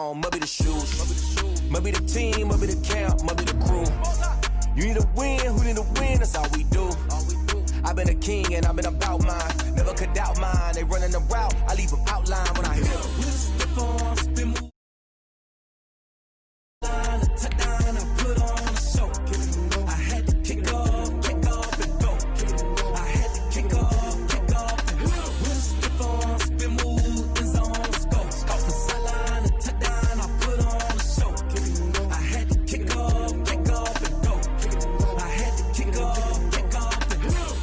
on, maybe the shoes. Maybe the team, maybe the camp, maybe the crew. You need a win, who need a win, that's all we do. I've been a king and I've been about mine. Never could doubt mine, they running the route, I leave them outline when I hit them. With a stiff arm, spin move. Line, a touchdown, I put on a show. I had to kick off and go. I had to kick off and go. With a stiff arm, spin move, in zone, let's go. Off the sideline, a touchdown, I put on a show. I had to kick off and go. I had to kick off and go.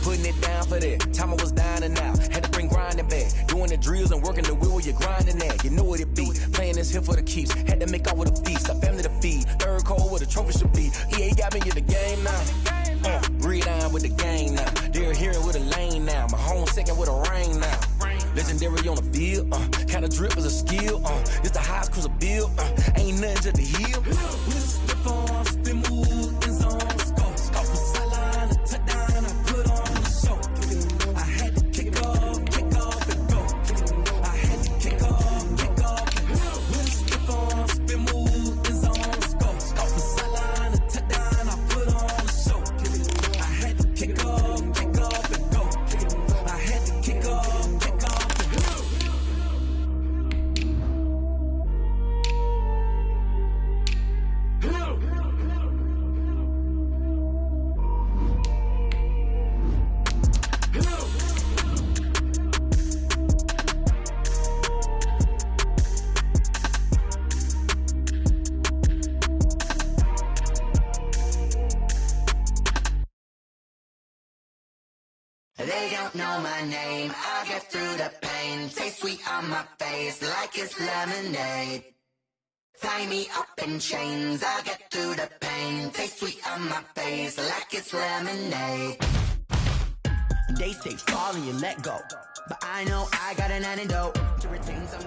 Putting it down for that, time I was down and out. Had to bring grinding back, doing the drills and working the wheel where you're grinding at. You know what it be, playing this here for the keeps. Had to make out with a feast, a family to feed. Third cold where the trophy should be. EA got me in the game now. Breathe on with the game now. They're here with a lane now. My home second with a rain now. Legendary on the field, kinda drip as a skill. It's the highest cruiser bill, ain't nothing to the hill. We just step on, spin move, in zone, let's go. Off the sideline, a touchdown, I put on a show. I had to kick off and go. I had to kick off and go. We just step on, spin move, in zone, let's go. Off the sideline, a touchdown, I put on a show. I had to kick off and go. I had to kick off and go. They don't know my name, I get through the pain. Taste sweet on my face like it's lemonade. Tie me up in chains, I get through the pain. Taste sweet on my face like it's lemonade. They say fall and you let go, but I know I got an antidote to retain some.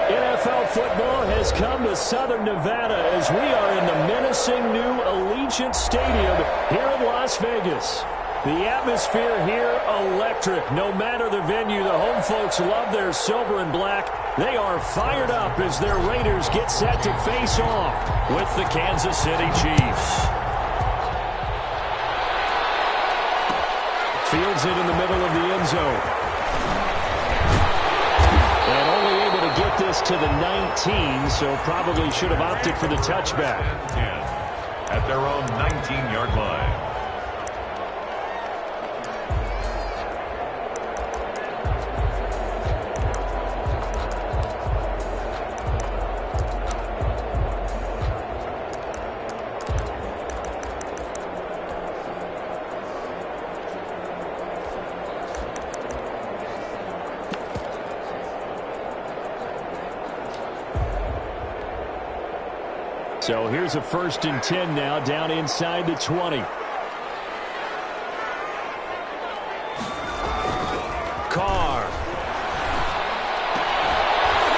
NFL football has come to Southern Nevada as we are in the menacing new Allegiant Stadium here in Las Vegas. The atmosphere here electric. No matter the venue, the home folks love their silver and black. They are fired up as their Raiders get set to face off with the Kansas City Chiefs. Fields it in the middle of the end zone. And only able to get this to the 19, so probably should have opted for the touchback. 10 at their own 19-yard line. So here's a 1st and 10 now, down inside the 20. Carr.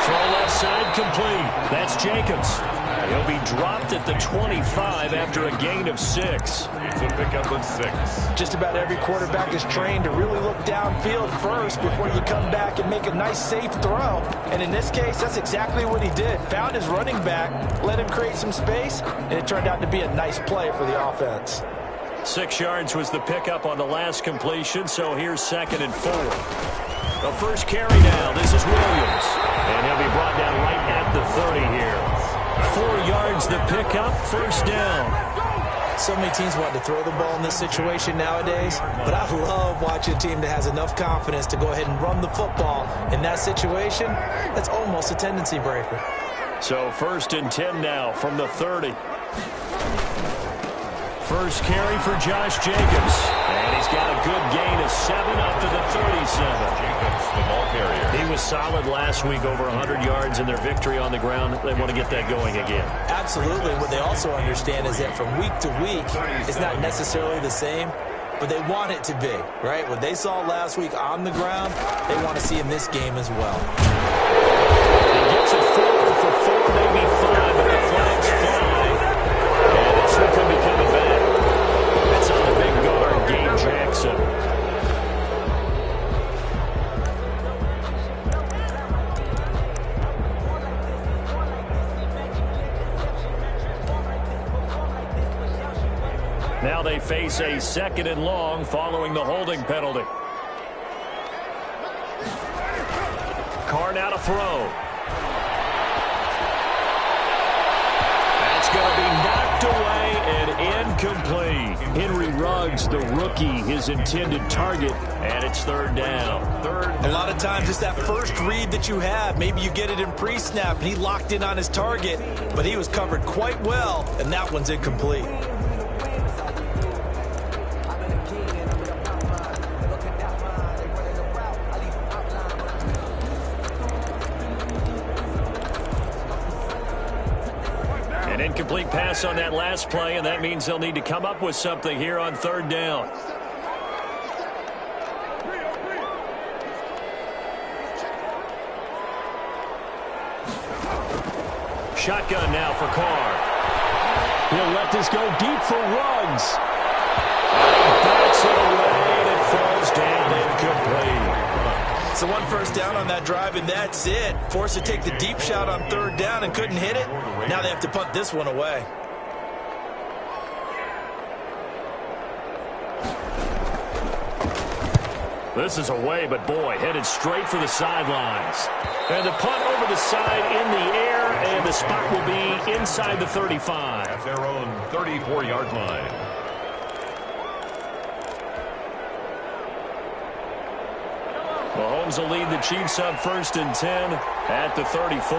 Throw left side complete. That's Jacobs. He'll be dropped at the 25 after a gain of 6. It's a pickup of 6. Just about every quarterback is trained to really look downfield first before you come back and make a nice, safe throw. And in this case, that's exactly what he did. Found his running back, let him create some space, and it turned out to be a nice play for the offense. 6 yards was the pickup on the last completion, so here's 2nd and 4. The first carry now, this is Williams. And he'll be brought down right at the 30 here. 4 yards the pickup, 1st down. So many teams want to throw the ball in this situation nowadays, but I love watching a team that has enough confidence to go ahead and run the football. In that situation, that's almost a tendency breaker. So 1st and 10 now from the 30. First carry for Josh Jacobs. And he's got a good gain of 7 up to the 37. Jacobs, the ball carrier. He was solid last week, over 100 yards in their victory on the ground. They want to get that going again. Absolutely. What they also understand is that from week to week, it's not necessarily the same, but they want it to be, right? What they saw last week on the ground, they want to see in this game as well. He gets a 4 for 4, maybe 5, but the flag's fly. And this one could be coming back. That's on the big guard, Gabe Jackson. Now they face a 2nd and long following the holding penalty. Carr now to throw. That's going to be knocked away and incomplete. Henry Ruggs, the rookie, his intended target, and it's 3rd down. A lot of times it's that first read that you have. Maybe you get it in pre-snap, and he locked in on his target, but he was covered quite well, and that one's incomplete. An incomplete pass on that last play, and that means they'll need to come up with something here on 3rd down. Shotgun now for Carr. He'll let this go deep for Ruggs. Backs it away, and it falls down incomplete. So 1 first down on that drive, and that's it. Forced to take the deep shot on 3rd down and couldn't hit it. Now they have to punt this one away. This is away, but boy, headed straight for the sidelines. And the punt over the side in the air, and the spot will be inside the 35. At their own 34-yard line. Mahomes will lead the Chiefs up 1st and 10 at the 34.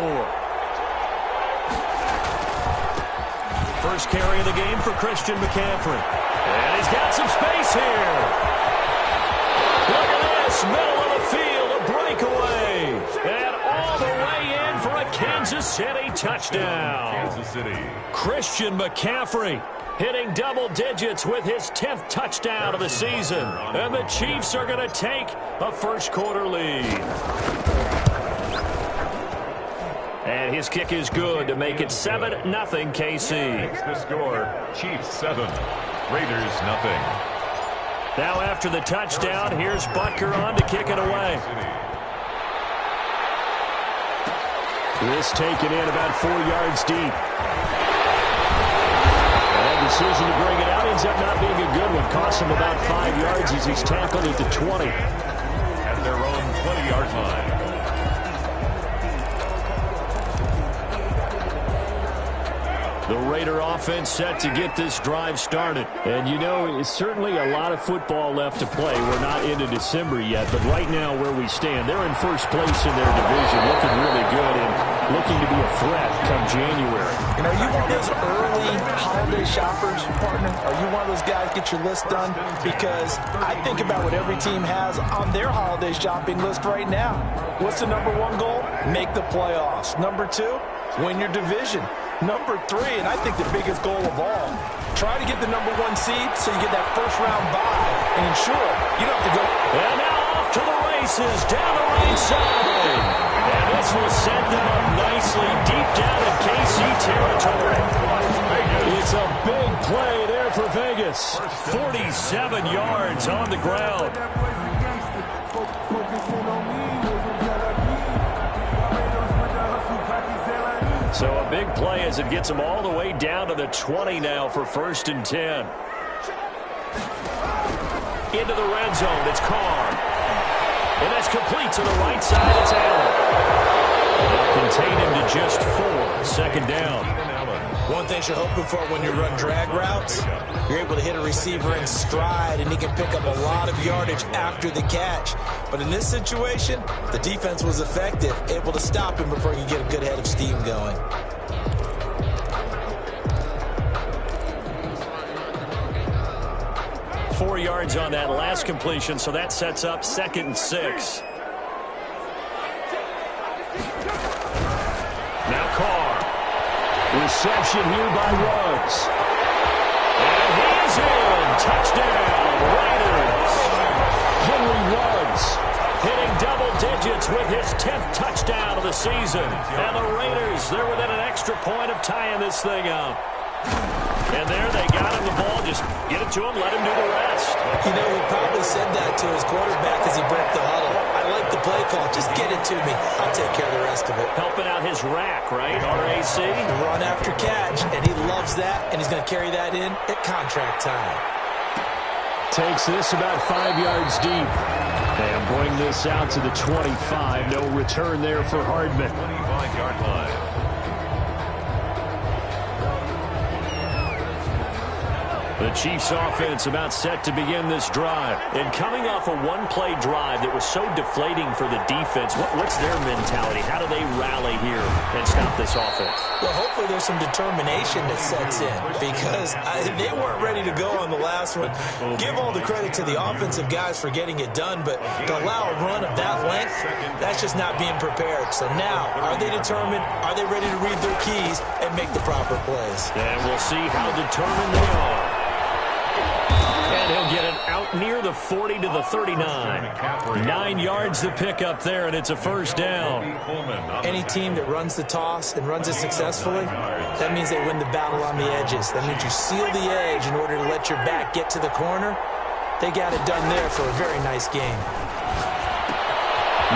First carry of the game for Christian McCaffrey. And he's got some space here. Look at this, middle of the field, a breakaway. And all the way in for a Kansas City touchdown. Kansas City. Christian McCaffrey hitting double digits with his 10th touchdown of the season. And the Chiefs are going to take a first-quarter lead. And his kick is good to make it 7-0 KC. Makes the score, Chiefs 7, Raiders nothing. Now after the touchdown, here's Butker on to kick it away. This taken in about 4 yards deep. Decision to bring it out ends up not being a good one. Costs him about 5 yards as he's tackled at the 20. At their own 20-yard line. The Raider offense set to get this drive started. And, you know, it's certainly a lot of football left to play. We're not into December yet, but right now where we stand, they're in first place in their division, looking really good and looking to be a threat come January. And are you one of those early holiday shoppers, partner? Are you one of those guys get your list done? Because I think about what every team has on their holiday shopping list right now. What's the number 1 goal? Make the playoffs. Number 2, win your division. Number 3, and I think the biggest goal of all, try to get the number 1 seed so you get that first-round bye and ensure you don't have to go. And now off to the races down the right side. And this will set them up nicely deep down in KC territory. It's a big play there for Vegas. 47 yards on the ground. So a big play as it gets them all the way down to the 20 now for 1st and 10. Into the red zone, it's Carr. And that's complete to the right side, it's Allen. They'll contain him to just 4, 2nd down. One thing you're hoping for when you run drag routes, you're able to hit a receiver in stride, and he can pick up a lot of yardage after the catch. But in this situation, the defense was effective, able to stop him before he could get a good head of steam going. Four yards on that last completion, so that sets up 2nd and 6. Now Carr. Reception here by Ruggs. And he's in. Touchdown, Raiders. Henry Ruggs hitting double digits with his 10th touchdown of the season. And the Raiders, they're within an extra point of tying this thing up. And there they got him the ball. Just get it to him, let him do the rest. You know, he probably said that to his quarterback as he broke the huddle. I like the play call. Just get it to me. I'll take care of the rest of it. Helping out his rack, right? RAC. Run after catch, and he loves that, and he's going to carry that in at contract time. Takes this about 5 yards deep. And bring this out to the 25. No return there for Hardman. 25-yard line. The Chiefs offense about set to begin this drive. And coming off a one-play drive that was so deflating for the defense, what's their mentality? How do they rally here and stop this offense? Well, hopefully there's some determination that sets in because they weren't ready to go on the last one. Give all the credit to the offensive guys for getting it done, but to allow a run of that length, that's just not being prepared. So now, are they determined? Are they ready to read their keys and make the proper plays? And we'll see how determined they are. And he'll get it out near the 40 to the 39. 9 yards to pick up there, and it's a first down. Any team that runs the toss and runs it successfully, that means they win the battle on the edges. That means you seal the edge in order to let your back get to the corner. They got it done there for a very nice game.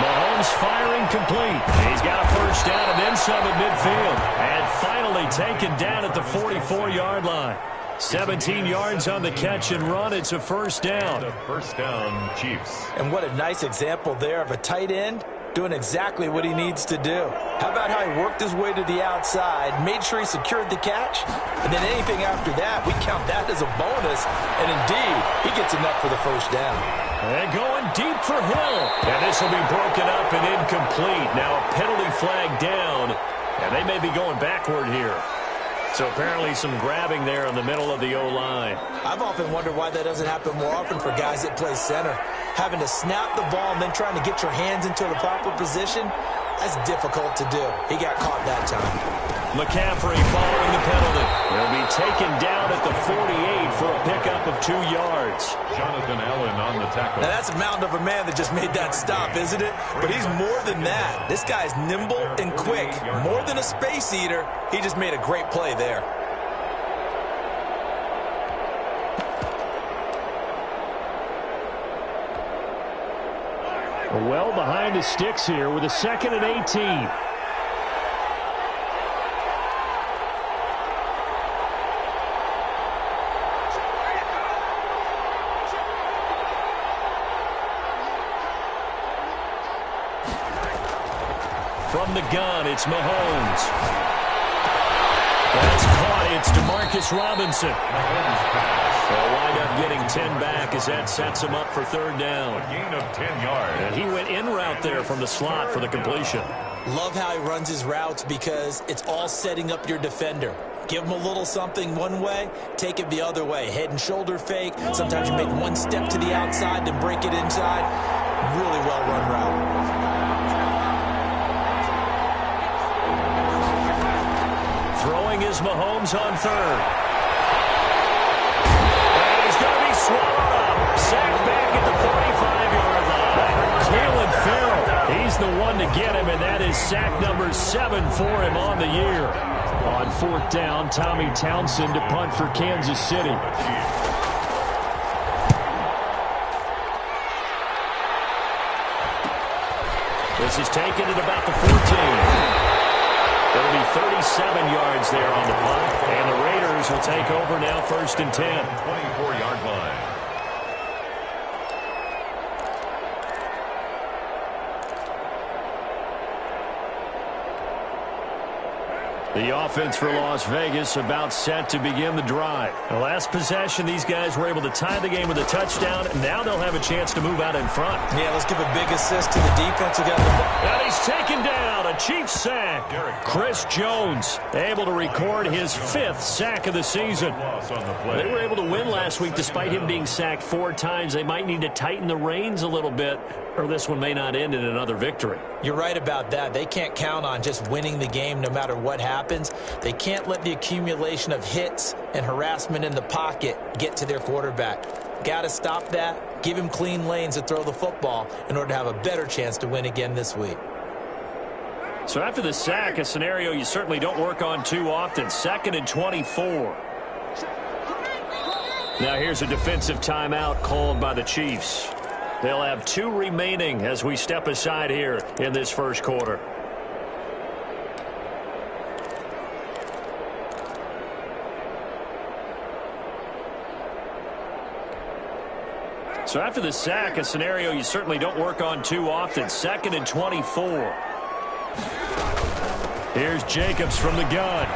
Mahomes firing complete. He's got a first down and then some at midfield. And finally taken down at the 44-yard line. 17 yards on the catch and run. It's a first down. First down, Chiefs. And what a nice example there of a tight end doing exactly what he needs to do. How about how he worked his way to the outside, made sure he secured the catch, and then anything after that, we count that as a bonus. And indeed, he gets enough for the first down. And going deep for Hill. And this will be broken up and incomplete. Now a penalty flag down, and they may be going backward here. So apparently some grabbing there in the middle of the O-line. I've often wondered why that doesn't happen more often for guys that play center. Having to snap the ball and then trying to get your hands into the proper position, that's difficult to do. He got caught that time. McCaffrey following the penalty. He'll be taken down at the 48 for a pickup of 2 yards. Jonathan Allen on the tackle. Now that's a mountain of a man that just made that stop, isn't it? But he's more than that. This guy's nimble and quick. More than a space eater. He just made a great play there. Well behind the sticks here with a 2nd and 18. From the gun, it's Mahomes. That's caught. It's Demarcus Robinson. They'll wind up getting 10 back as that sets him up for third down. A gain of 10 yards. And he went in route there from the slot for the completion. Love how he runs his routes because it's all setting up your defender. Give him a little something one way, take it the other way. Head and shoulder fake. Sometimes you make one step to the outside, then break it inside. Really well-run route. Throwing is Mahomes on third. And he's going to be swallowed up. Sacked back at the 45-yard line. Cleveland Farrell, he's the one to get him, and that is sack number 7 for him on the year. On fourth down, Tommy Townsend to punt for Kansas City. This is taken at about the 14. There'll be 37 yards there on the punt, and the Raiders will take over now, 1st and 10. 24-yard line. The offense for Las Vegas about set to begin the drive. The last possession, these guys were able to tie the game with a touchdown. Now they'll have a chance to move out in front. Yeah, let's give a big assist to the defense. And he's taken down. A Chiefs sack. Chris Jones able to record his 5th sack of the season. They were able to win last week despite him being sacked 4 times. They might need to tighten the reins a little bit, or this one may not end in another victory. You're right about that. They can't count on just winning the game no matter what happens. They can't let the accumulation of hits and harassment in the pocket get to their quarterback. Got to stop that, give him clean lanes to throw the football in order to have a better chance to win again this week. So after the sack, a scenario you certainly don't work on too often. 2nd and 24. Now here's a defensive timeout called by the Chiefs. They'll have 2 remaining as we step aside here in this first quarter. So after the sack, a scenario you certainly don't work on too often. 2nd and 24. Here's Jacobs from the gun.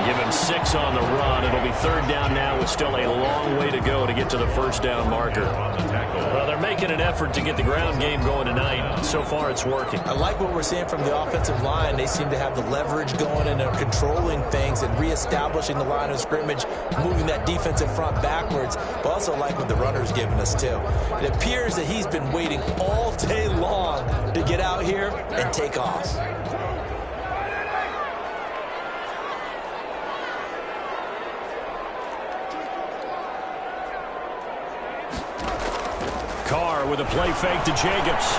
Give him 6 on the run. It'll be 3rd down now with still a long way to go to get to the first down marker. Well, they're making an effort to get the ground game going tonight. So far, it's working. I like what we're seeing from the offensive line. They seem to have the leverage going and they're controlling things and reestablishing the line of scrimmage, moving that defensive front backwards. But also like what the runner's giving us, too. It appears that he's been waiting all day long to get out here and take off. Carr with a play fake to Jacobs.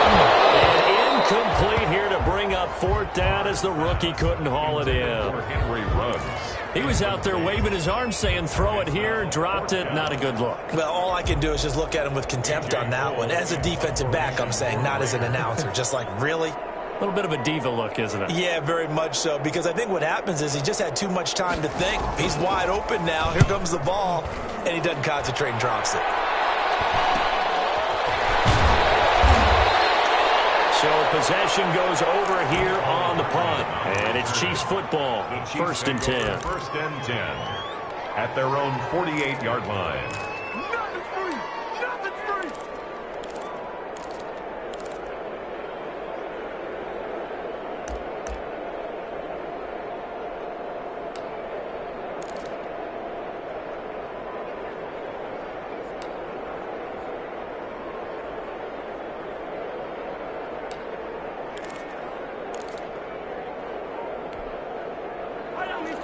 And incomplete here to bring up 4th down as the rookie couldn't haul it in. Henry Ruggs. He was out there waving his arms saying throw it here, dropped it, not a good look. Well, all I can do is just look at him with contempt on that one. As a defensive back, I'm saying, not as an announcer. Just like, really? A little bit of a diva look, isn't it? Yeah, very much so, because I think what happens is he just had too much time to think. He's wide open now. Here comes the ball, and he doesn't concentrate and drops it. So possession goes over here on the punt, and it's Chiefs football. 1st and 10. 1st and 10 at their own 48-yard line.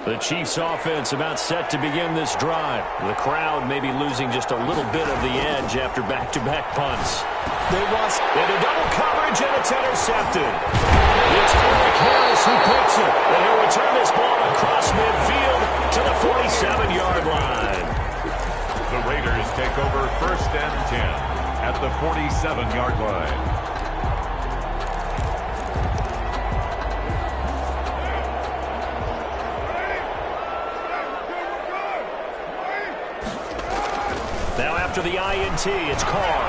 The Chiefs offense about set to begin this drive. The crowd may be losing just a little bit of the edge after back-to-back punts. They lost into double coverage, and it's intercepted. It's Eric Harris who picks it, and he'll return this ball across midfield to the 47-yard line. The Raiders take over 1st and 10 at the 47-yard line. Now after the INT, it's Carr.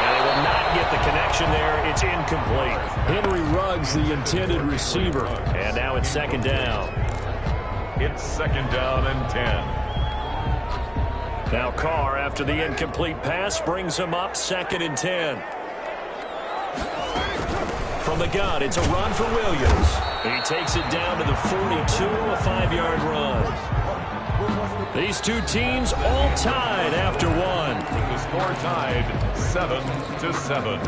And they will not get the connection there. It's incomplete. Henry Ruggs, the intended receiver. And now it's 2nd down. It's 2nd down and 10. Now Carr, after the incomplete pass, brings him up 2nd and 10. From the gun, it's a run for Williams. He takes it down to the 42, a 5-yard run. These two teams all tied after one. The score tied 7-7.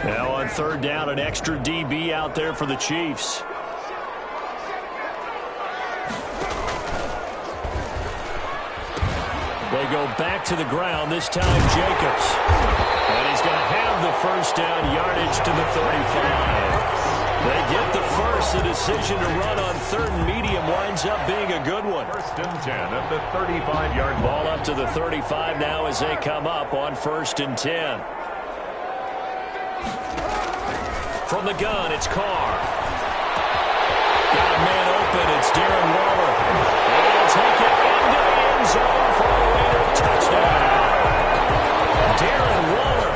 Now on 3rd down, an extra DB out there for the Chiefs. They go back to the ground, this time Jacobs. And he's going to have the 1st down, yardage to the 35. They get the first. The decision to run on 3rd and medium winds up being a good one. 1st and 10 at the 35-yard line. Ball up to the 35 now as they come up on 1st and 10. From the gun, it's Carr. Got a man open. It's Darren Waller. And he'll take it into the end zone for a Raider touchdown. Darren Waller,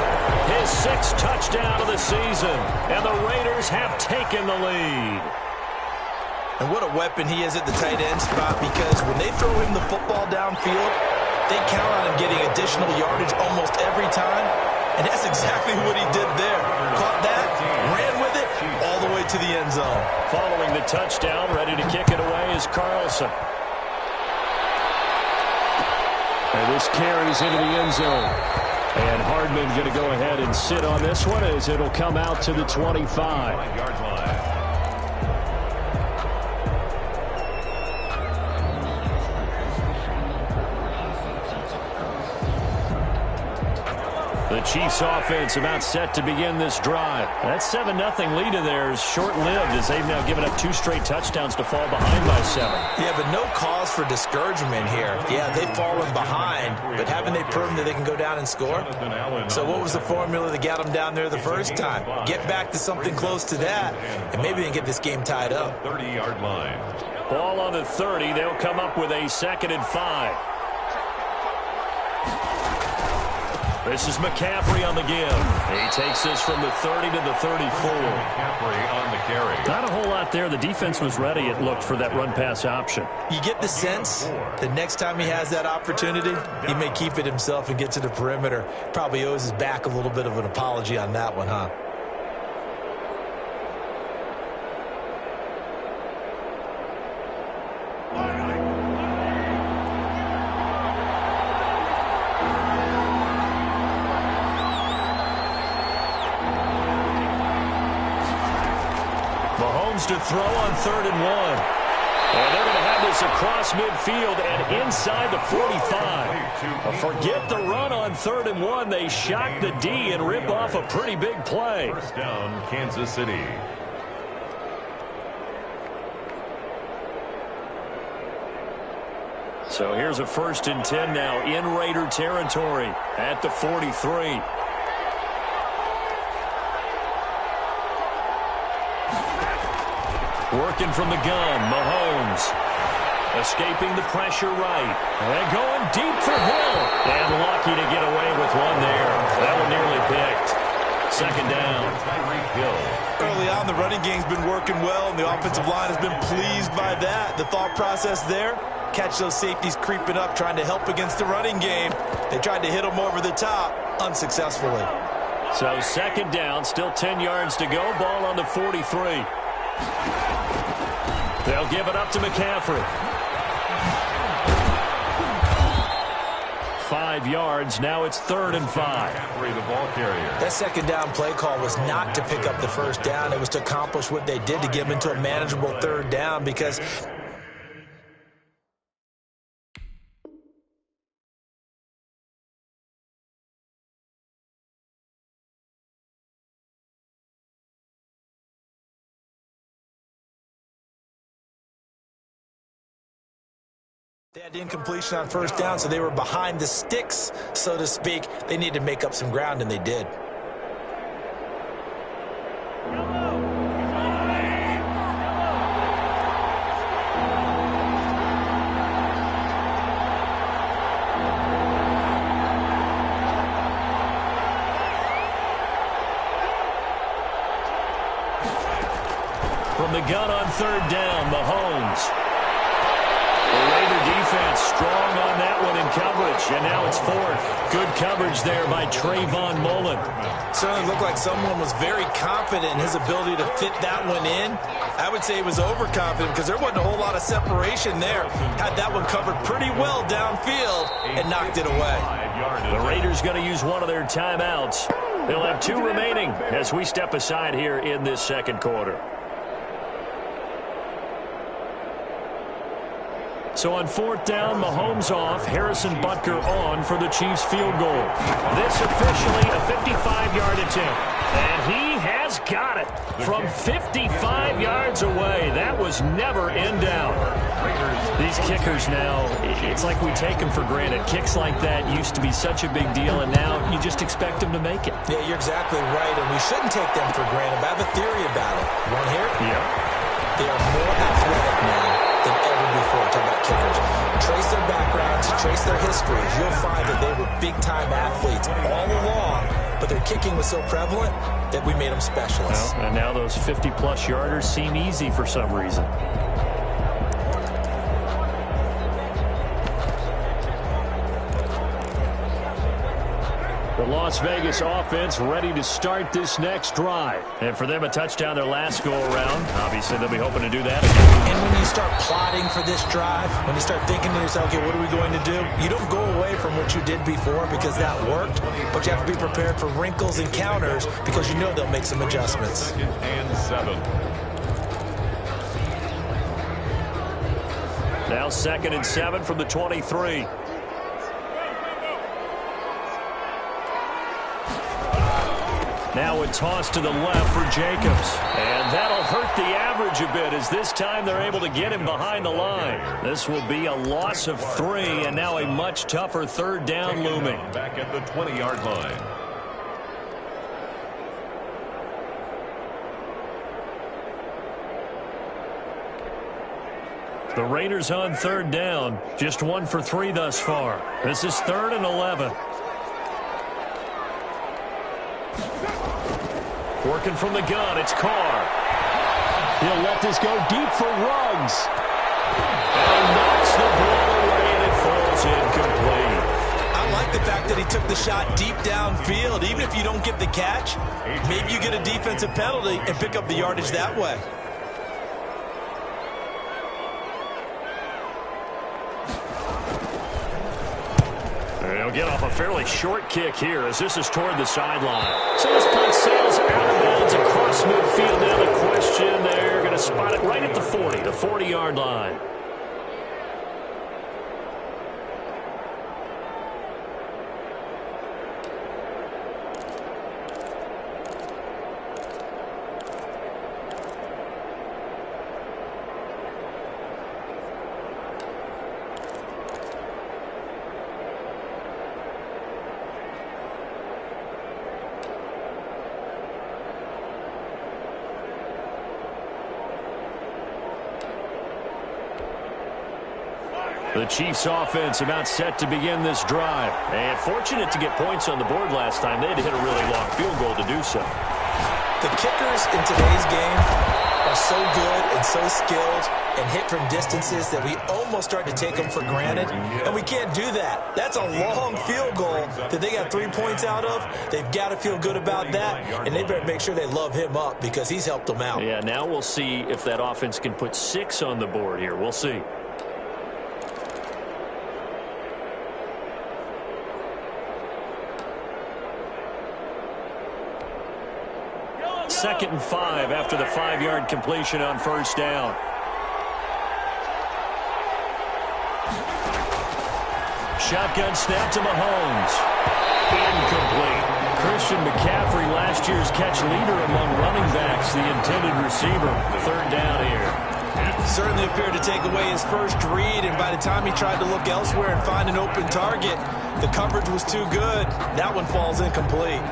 his 6th touchdown of the season. And the Raiders have taken the lead. And what a weapon he is at the tight end spot, because when they throw him the football downfield, they count on him getting additional yardage almost every time. And that's exactly what he did there. Caught that, ran with it, all the way to the end zone. Following the touchdown, ready to kick it away is Carlson. And this carries into the end zone. And Hardman going to go ahead and sit on this one as it'll come out to the 25. Chiefs offense about set to begin this drive. That 7-0 lead of theirs short-lived as they've now given up 2 straight touchdowns to fall behind by 7. Yeah, but no cause for discouragement here. Yeah, they've fallen behind, but haven't they proven that they can go down and score? So what was the formula that got them down there the first time? Get back to something close to that, and maybe they can get this game tied up. 30-yard line. Ball on the 30. They'll come up with a 2nd and 5. This is McCaffrey on the give. He takes this from the 30 to the 34. McCaffrey on the carry. Not a whole lot there. The defense was ready, it looked, for that run-pass option. You get the sense that next time he has that opportunity, he may keep it himself and get to the perimeter. Probably owes his back a little bit of an apology on that one, huh? To throw on 3rd and 1. And they're going to have this across midfield and inside the 45. Forget the run on 3rd and 1. They shock the D and rip off a pretty big play. First down, Kansas City. So here's a 1st and 10 now in Raider territory at the 43. Working from the gun, Mahomes. Escaping the pressure right. And going deep for Hill. And lucky to get away with one there. That one nearly picked. 2nd down. Early on, the running game's been working well, and the offensive line has been pleased by that. The thought process there, catch those safeties creeping up, trying to help against the running game. They tried to hit them over the top, unsuccessfully. So 2nd down, still 10 yards to go. Ball on the 43. They'll give it up to McCaffrey. 5 yards. Now it's 3rd and 5. McCaffrey, the ball carrier. That 2nd down play call was not to pick up the 1st down. It was to accomplish what they did to get them into a manageable 3rd down, because they had incompletion on 1st down, so they were behind the sticks, so to speak. They needed to make up some ground, and they did. From the gun on 3rd down, Mahomes. The Raider defense strong on that one in coverage, and now it's 4th. Good coverage there by Trayvon Mullen. Certainly looked like someone was very confident in his ability to fit that one in. I would say he was overconfident because there wasn't a whole lot of separation there. Had that one covered pretty well downfield and knocked it away. The Raiders going to use one of their timeouts. They'll have 2 remaining as we step aside here in this 2nd quarter. So on 4th down, Mahomes off, Harrison Butker on for the Chiefs field goal. This officially a 55-yard attempt. And he has got it from 55 yards away. That was never in doubt. These kickers now, it's like we take them for granted. Kicks like that used to be such a big deal, and now you just expect them to make it. Yeah, you're exactly right, and we shouldn't take them for granted. But I have a theory about it. You want to hear it? Yeah. They are more athletic now than ever before. Talk about kickers. Trace their backgrounds, trace their histories. You'll find that they were big-time athletes all along, but their kicking was so prevalent that we made them specialists. Well, and now those 50-plus yarders seem easy for some reason. The Las Vegas offense ready to start this next drive. And for them, a touchdown their last go-around. Obviously, they'll be hoping to do that again. And when you start plotting for this drive, when you start thinking to yourself, okay, what are we going to do? You don't go away from what you did before because that worked, but you have to be prepared for wrinkles and counters because you know they'll make some adjustments. 2nd and 7. Now 2nd and 7 from the 23. Now a toss to the left for Jacobs. And that'll hurt the average a bit as this time they're able to get him behind the line. This will be a loss of 3 and now a much tougher third down looming. Back at the 20-yard line. The Raiders on third down. Just 1 for 3 thus far. This is 3rd and 11. Working from the gun, it's Carr. He'll let this go deep for Ruggs. And knocks the ball away, and it falls incomplete. I like the fact that he took the shot deep downfield. Even if you don't get the catch, maybe you get a defensive penalty and pick up the yardage that way. They'll get off a fairly short kick here as this is toward the sideline. So this punt sails out of bounds across midfield. Now the question, they're going to spot it right at the 40, the 40-yard line. The Chiefs offense about set to begin this drive. And fortunate to get points on the board last time. They had to hit a really long field goal to do so. The kickers in today's game are so good and so skilled and hit from distances that we almost start to take them for granted. And we can't do that. That's a long field goal that they got 3 points out of. They've got to feel good about that. And they better make sure they love him up because he's helped them out. Yeah, now we'll see if that offense can put 6 on the board here. We'll see. Second and 5 after the 5-yard completion on first down. Shotgun snap to Mahomes. Incomplete. Christian McCaffrey, last year's catch leader among running backs, the intended receiver. Third down here. Certainly appeared to take away his first read, and by the time he tried to look elsewhere and find an open target, the coverage was too good. That one falls incomplete.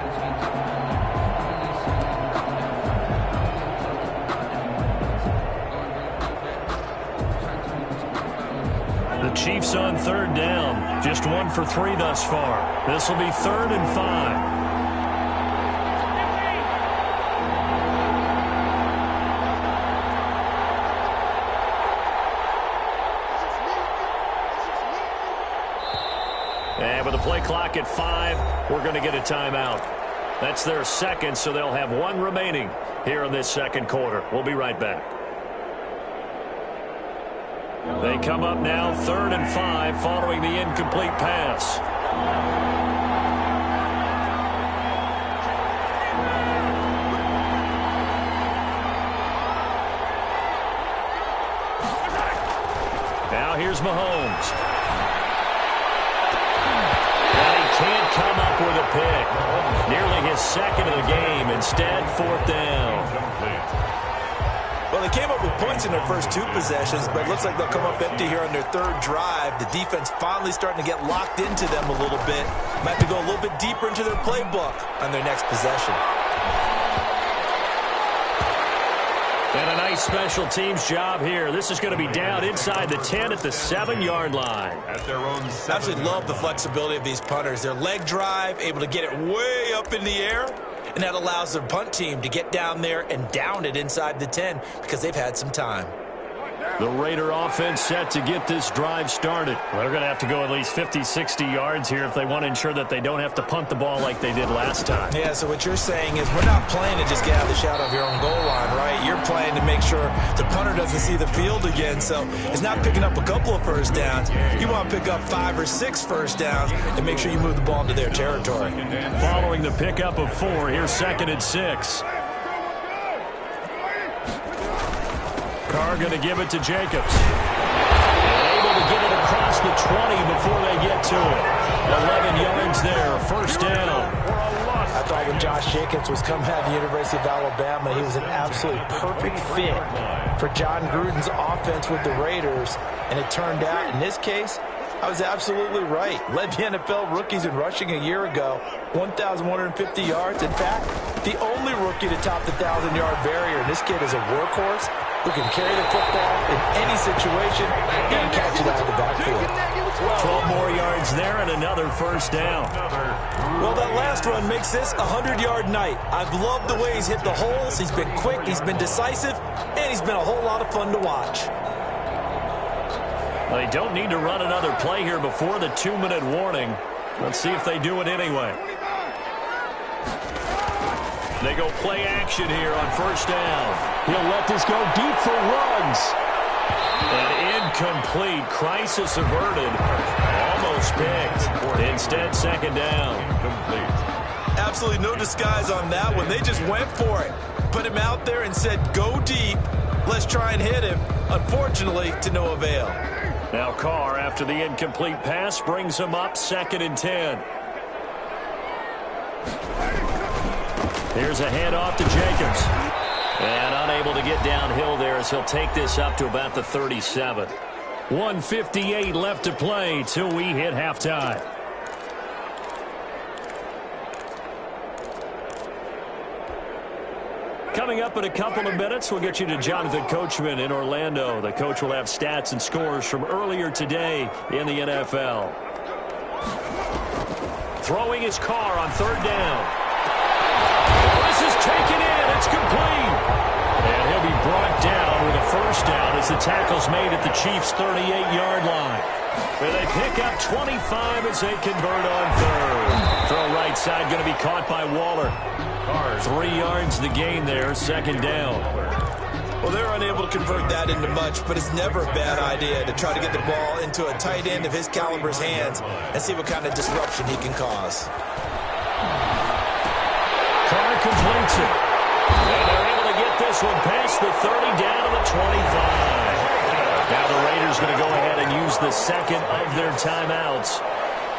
The Chiefs on third down. Just 1 for 3 thus far. This will be 3rd and 5. And with the play clock at 5, we're going to get a timeout. That's their second, so they'll have 1 remaining here in this second quarter. We'll be right back. They come up now 3rd and 5 following the incomplete pass. Now here's Mahomes. And he can't come up with a pick. Nearly his second of the game. Instead, 4th down. Well, they came up with points in their first 2 possessions, but it looks like they'll come up empty here on their 3rd drive. The defense finally starting to get locked into them a little bit. Might have to go a little bit deeper into their playbook on their next possession. And a nice special teams job here. This is going to be down inside the 10 at the 7-yard line. At their own 7. I absolutely love the flexibility of these punters. Their leg drive, able to get it way up in the air. And that allows their punt team to get down there and down it inside the 10 because they've had some time. The Raider offense set to get this drive started. Well, they're going to have to go at least 50, 60 yards here if they want to ensure that they don't have to punt the ball like they did last time. Yeah, so what you're saying is we're not playing to just get out of the shot of your own goal line, right? You're playing to make sure the punter doesn't see the field again. So it's not picking up a couple of first downs. You want to pick up 5 or 6 first downs and make sure you move the ball into their territory. Following the pickup of 4, here's 2nd and 6. Carr going to give it to Jacobs. Able to get it across the 20 before they get to it. 11 yards there, first down. I I thought when Josh Jacobs was coming out of the University of Alabama, he was an absolutely perfect fit for John Gruden's offense with the Raiders. And it turned out, in this case, I was absolutely right. Led the NFL rookies in rushing a year ago, 1,150 yards. In fact, the only rookie to top the 1,000-yard barrier. And this kid is a workhorse who can carry the football in any situation and catch it out of the backfield. 12 more yards there and another first down. Well, that last run makes this a 100-yard night. I've loved the way he's hit the holes. He's been quick, he's been decisive, and he's been a whole lot of fun to watch. They don't need to run another play here before the 2-minute warning. Let's see if they do it anyway. They go play action here on first down. He'll let this go deep for runs. And incomplete. Crisis averted. Almost picked. Instead, second down. Absolutely no disguise on that one. They just went for it. Put him out there and said, go deep. Let's try and hit him. Unfortunately, to no avail. Now Carr, after the incomplete pass, brings him up 2nd and 10. Here's a handoff to Jacobs. And unable to get downhill there as he'll take this up to about the 37. 1:58 left to play till we hit halftime. Coming up in a couple of minutes, we'll get you to Jonathan Coachman in Orlando. The coach will have stats and scores from earlier today in the NFL. Throwing his Carr on 3rd down. This is taken in. It's complete. And he'll be brought down with a first down as the tackle's made at the Chiefs' 38-yard line. And they pick up 25 as they convert on 3rd. Throw right side going to be caught by Waller. 3 yards the gain there, 2nd down. Well, they're unable to convert that into much, but it's never a bad idea to try to get the ball into a tight end of his caliber's hands and see what kind of disruption he can cause. Carr completes it. And they're able to get this one past the 30 down to the 25. Now the Raiders going to go ahead and use the second of their timeouts.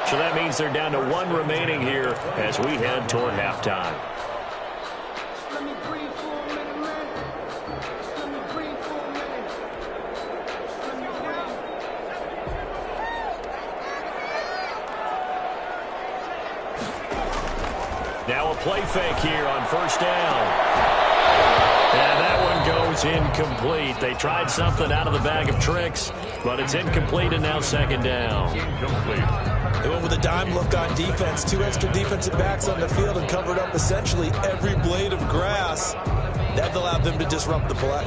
So that means they're down to 1 remaining here as we head toward halftime. Now a play fake here on first down. And that one goes incomplete. They tried something out of the bag of tricks, but it's incomplete and now 2nd down. They went with a dime look on defense. 2 extra defensive backs on the field and covered up essentially every blade of grass. That allowed them to disrupt the play.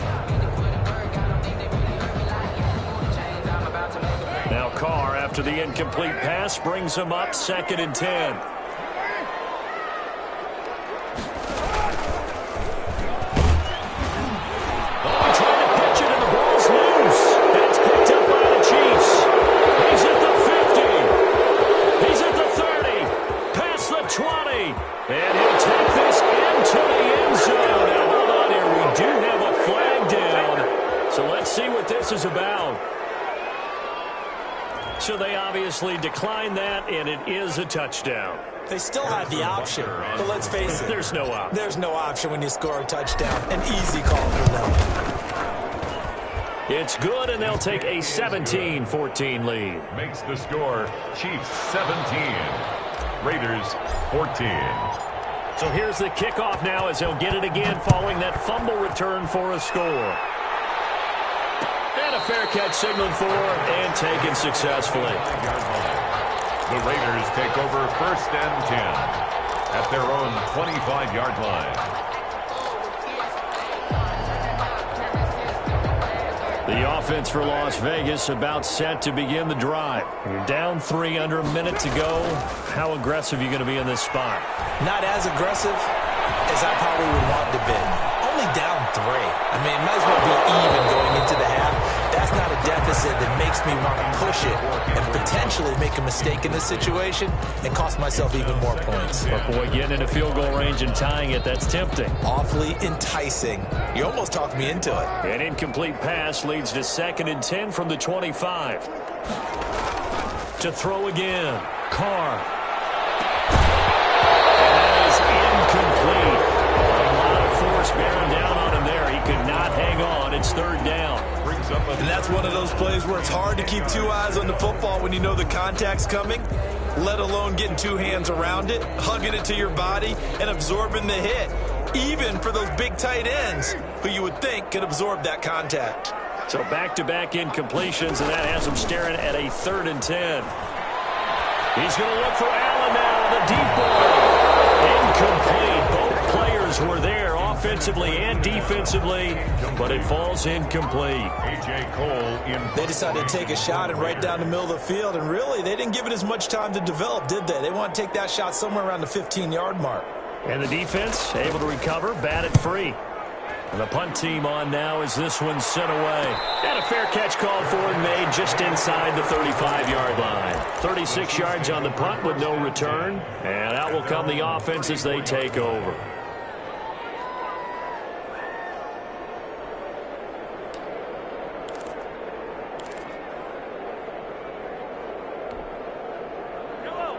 Now Carr, after the incomplete pass, brings him up 2nd and 10. And he'll take this into the end zone. Now, hold on here. We do have a flag down. So let's see what this is about. So they obviously declined that, and it is a touchdown. They still had the option, but let's face it. There's no option. There's no option when you score a touchdown. An easy call for them. It's good, and they'll take a 17-14 lead. Makes the score Chiefs 17. Raiders 14. So here's the kickoff now as they'll get it again following that fumble return for a score. And a fair catch signaled for and taken successfully. The Raiders take over 1st and 10 at their own 25-yard line. The offense for Las Vegas about set to begin the drive. You're down 3 under a minute to go. How aggressive are you going to be in this spot? Not as aggressive as I probably would want to be. Only down 3. I mean, it might as well be even going into the half. That's not a deficit that makes me want to push it and potentially make a mistake in this situation and cost myself even more points. But boy, getting into field goal range and tying it, that's tempting. Awfully enticing. You almost talked me into it. An incomplete pass leads to 2nd and 10 from the 25. To throw again. Carr. And that is third down. And that's one of those plays where it's hard to keep two eyes on the football when you know the contact's coming, let alone getting two hands around it, hugging it to your body, and absorbing the hit, even for those big tight ends who you would think could absorb that contact. So back-to-back incompletions, and that has him staring at a 3rd and 10. He's going to look for Allen now, the deep ball. Incomplete. Both players were there offensively and defensively, but it falls incomplete. A.J. Cole They decided to take a shot and right down the middle of the field, and really, they didn't give it as much time to develop, did they? They want to take that shot somewhere around the 15-yard mark. And the defense able to recover, bat it free. And the punt team on now as this one's sent away. And a fair catch called for and made just inside the 35-yard line. 36 yards on the punt with no return. And out will come the offense as they take over.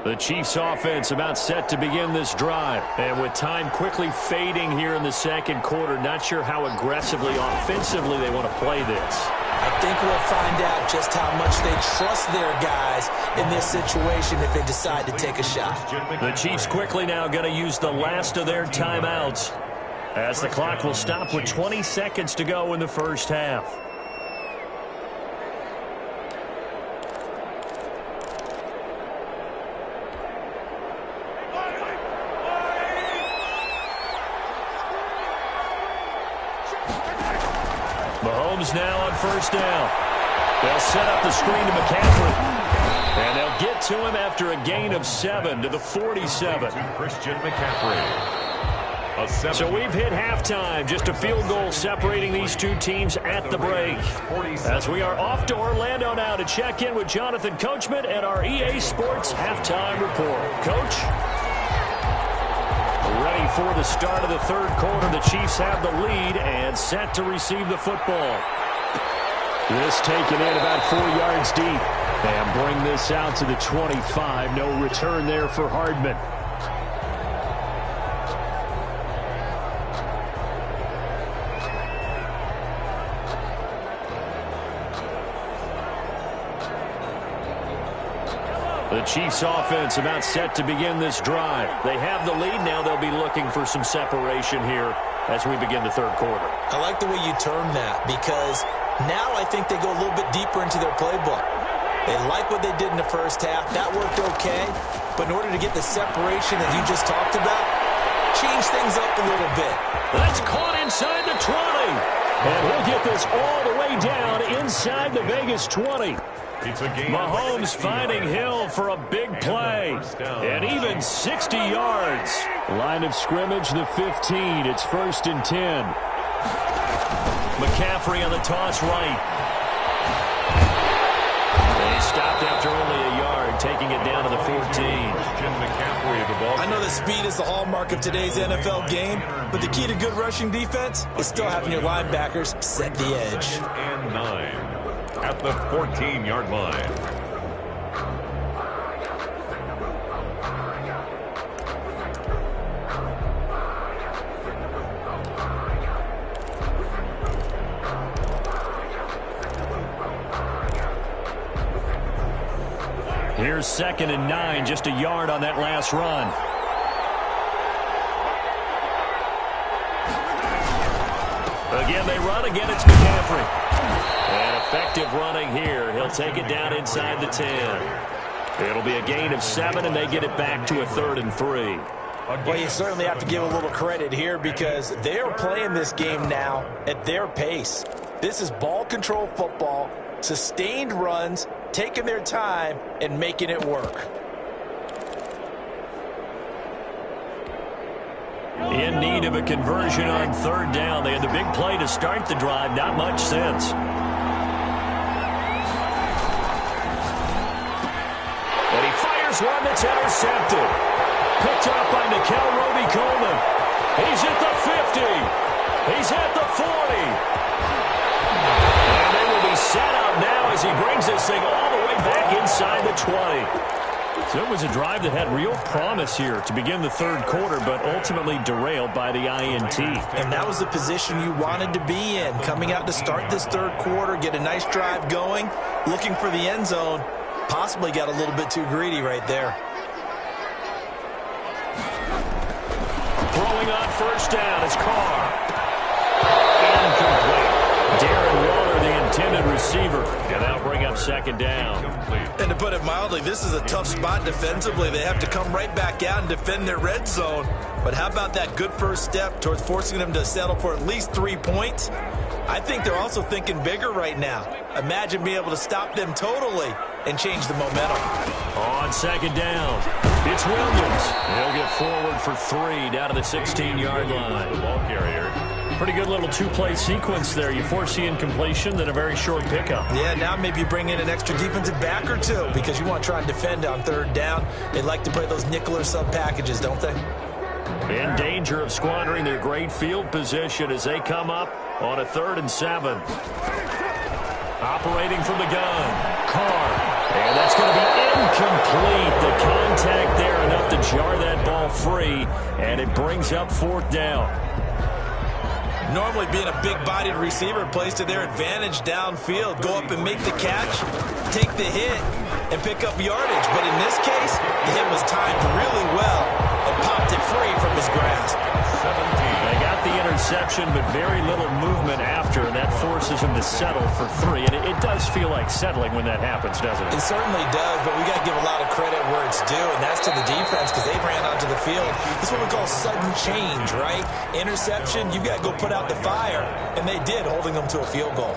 The Chiefs offense about set to begin this drive. And with time quickly fading here in the second quarter, not sure how aggressively, offensively they want to play this. I think we'll find out just how much they trust their guys in this situation if they decide to take a shot. The Chiefs quickly now going to use the last of their timeouts as the clock will stop with 20 seconds to go in the first half. Mahomes now on first down. They'll set up the screen to McCaffrey. And they'll get to him after a gain of 7 to the 47. Christian McCaffrey. So we've hit halftime. Just a field goal separating these two teams at the break. As we are off to Orlando now to check in with Jonathan Coachman at our EA Sports Halftime Report. Coach? Ready for the start of the third quarter. The Chiefs have the lead and set to receive the football. This taken in about 4 yards deep. And bring this out to the 25. No return there for Hardman. The Chiefs offense about set to begin this drive. They have the lead. Now they'll be looking for some separation here as we begin the third quarter. I like the way you term that because now I think they go a little bit deeper into their playbook. They like what they did in the first half. That worked okay. But in order to get the separation that you just talked about, change things up a little bit. That's caught inside the 20. And he'll get this all the way down inside the Vegas 20. Mahomes finding Hill for a big play. And even 60 yards. Line of scrimmage, the 15. It's 1st and 10. McCaffrey on the toss right. And he stopped after only a yard, taking it down to the 14. I know that speed is the hallmark of today's NFL game, but the key to good rushing defense is still having your linebackers set the edge. And 9. At the 14-yard line. Here's 2nd and 9, just a yard on that last run. Again, they run. Again, it's McCaffrey. And effective running here. He'll take it down inside the 10. It'll be a gain of 7, and they get it back to a 3rd and 3. Well, you certainly have to give a little credit here because they are playing this game now at their pace. This is ball control football, sustained runs, taking their time, and making it work. In need of a conversion on 3rd down. They had the big play to start the drive. Not much sense. And he fires one that's intercepted. Picked up by Nikel Roby-Coleman. He's at the 50. He's at the 40. And they will be set out now as he brings this thing all the way back inside the 20. So it was a drive that had real promise here to begin the third quarter, but ultimately derailed by the INT. And that was the position you wanted to be in, coming out to start this third quarter, get a nice drive going, looking for the end zone. Possibly got a little bit too greedy right there. Throwing on first down is Carr. Incomplete. Darren Waller, the intended receiver, and that'll bring up second down. And to put it mildly, this is a tough spot defensively. They have to come right back out and defend their red zone. But how about that good first step towards forcing them to settle for at least 3 points? I think they're also thinking bigger right now. Imagine being able to stop them totally and change the momentum. On second down, it's Williams. He'll get forward for 3 down to the 16-yard line. The ball carrier. Pretty good little two-play sequence there. You force the incompletion, then a very short pickup. Yeah, now maybe you bring in an extra defensive back or two because you want to try and defend on third down. They like to play those nickel or sub packages, don't they? In danger of squandering their great field position as they come up on a 3rd and 7. Operating from the gun, Carr. And that's going to be incomplete. The contact there enough to jar that ball free, and it brings up 4th down. Normally being a big-bodied receiver plays to their advantage downfield. Go up and make the catch, take the hit, and pick up yardage. But in this case, the hit was timed really well and popped it free from his grasp. 17. They got the interception, but very little movement after, and that forces him to settle for 3. And it does feel like settling when that happens, doesn't it? It certainly does, but we got to give a lot of credit where it's due, and that's to the defense because they ran onto the field. This is what we call sudden change, right? Interception, you got to go put out the fire, and they did, holding them to a field goal.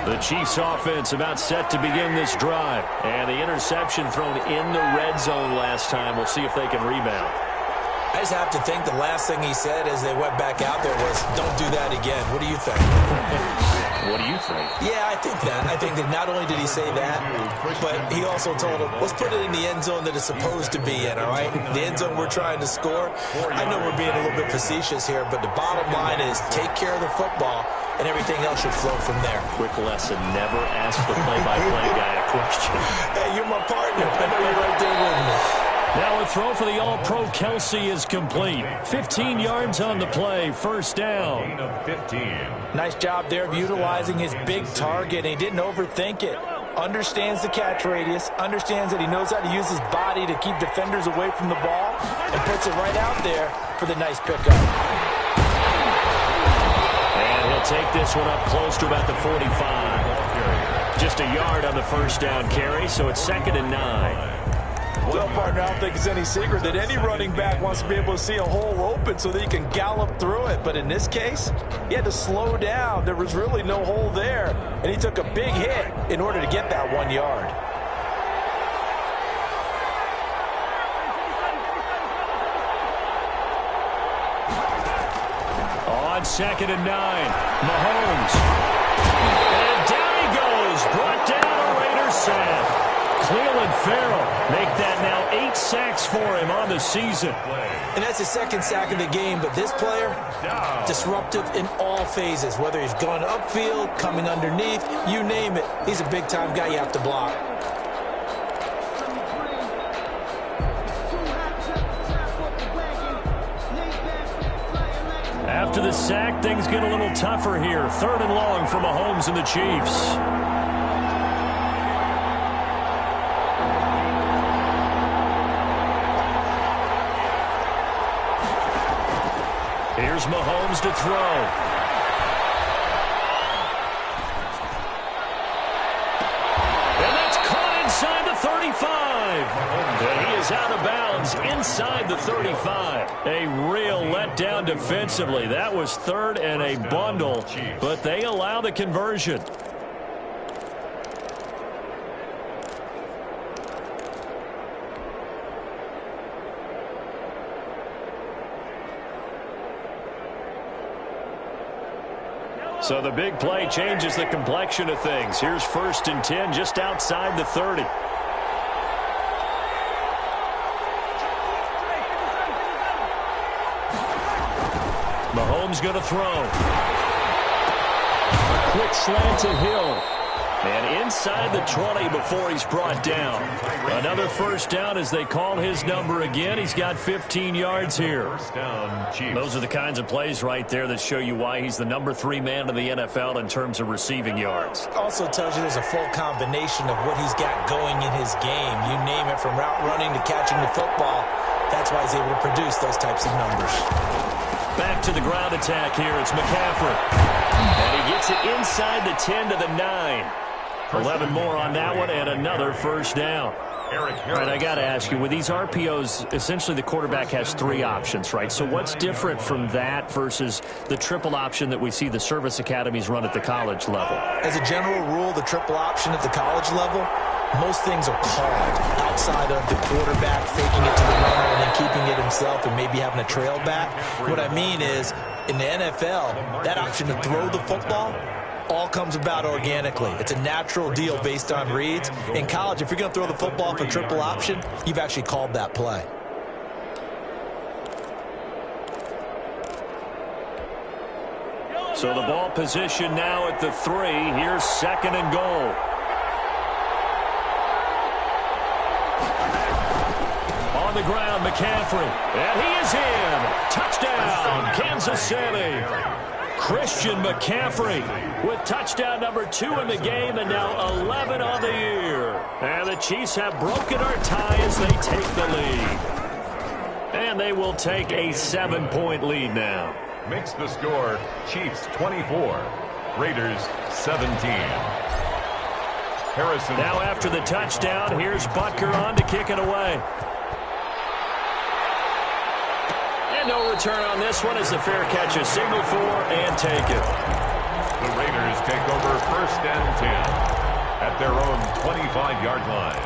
The Chiefs offense about set to begin this drive. And the interception thrown in the red zone last time. We'll see if they can rebound. I just have to think the last thing he said as they went back out there was, don't do that again. What do you think? What do you think? Yeah, I think that. I think that not only did he say that, but he also told him, let's put it in the end zone that it's supposed to be in, all right? The end zone we're trying to score. I know we're being a little bit facetious here, but the bottom line is take care of the football, and everything else should flow from there. Quick lesson, never ask the play-by-play guy a question. Hey, you're my partner. I know you're right there with me. Now a throw for the All-Pro Kelsey is complete. 15 yards on the play, first down. 15. Nice job there of utilizing his big target, and he didn't overthink it. Understands the catch radius, understands that he knows how to use his body to keep defenders away from the ball, and puts it right out there for the nice pickup. And he'll take this one up close to about the 45. Just a yard on the first down carry, so it's 2nd and 9. Well, partner, I don't think it's any secret that any running back wants to be able to see a hole open so that he can gallop through it. But in this case, he had to slow down. There was really no hole there, and he took a big hit in order to get that 1 yard. On 2nd and 9, Mahomes. And down he goes, brought down a Raiders sack. Cleveland Farrell make that now 8 sacks for him on the season. And that's his 2nd sack of the game, but this player, disruptive in all phases, whether he's going upfield, coming underneath, you name it. He's a big-time guy you have to block. After the sack, things get a little tougher here. 3rd and long for Mahomes and the Chiefs. Here's Mahomes to throw. And that's caught inside the 35. And he is out of bounds inside the 35. A real letdown defensively. That was 3rd and a bundle, but they allow the conversion. So the big play changes the complexion of things. Here's 1st and 10 just outside the 30. Mahomes going to throw. A quick slant to Hill. And inside the 20 before he's brought down. Another first down as they call his number again. He's got 15 yards here. First down, Chiefs. Those are the kinds of plays right there that show you why he's the number 3 man in the NFL in terms of receiving yards. Also tells you there's a full combination of what he's got going in his game. You name it, from route running to catching the football. That's why he's able to produce those types of numbers. Back to the ground attack here. It's McCaffrey. And he gets it inside the 10 to the 9. 11 more on that one and another first down. All right, I got to ask you, with these RPOs, essentially the quarterback has 3 options, right? So what's different from that versus the triple option that we see the service academies run at the college level? As a general rule, the triple option at the college level, most things are called outside of the quarterback faking it to the runner and then keeping it himself and maybe having a trail back. What I mean is, in the NFL, that option to throw the football all comes about organically. It's a natural deal based on reads. In college, if you're going to throw the football for triple option, you've actually called that play. So the ball position now at the 3. Here's 2nd and goal. On the ground, McCaffrey. And he is in. Touchdown, Kansas City. Christian McCaffrey with touchdown number 2 in the game and now 11 on the year. And the Chiefs have broken our tie as they take the lead. And they will take a 7-point lead now. Makes the score Chiefs 24, Raiders 17. Harrison. Now after the touchdown, here's Butker on to kick it away. And no return on this one as the fair catch is signaled for and taken. The Raiders take over 1st and 10 at their own 25-yard line.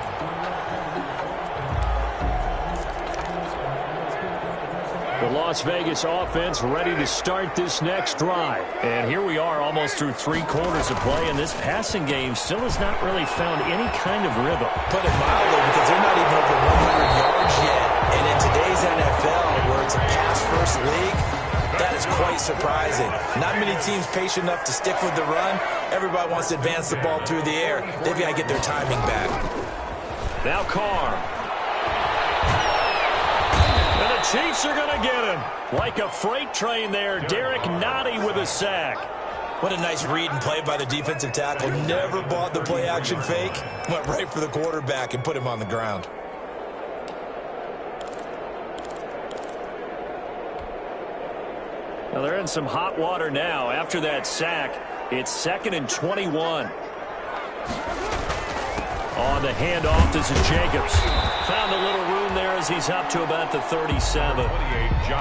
The Las Vegas offense ready to start this next drive. And here we are almost through 3 quarters of play, and this passing game still has not really found any kind of rhythm. Put it mildly, because they're not even over 100 yards yet. And in today's NFL, where it's a pass-first league, that is quite surprising. Not many teams patient enough to stick with the run. Everybody wants to advance the ball through the air. They've got to get their timing back. Now Carr. And the Chiefs are going to get him. Like a freight train there, Derek Nottie with a sack. What a nice read and play by the defensive tackle. Never bought the play-action fake. Went right for the quarterback and put him on the ground. Well, they're in some hot water now. After that sack, it's 2nd and 21. On the handoff, this is Jacobs. Found a little room there as he's up to about the 37.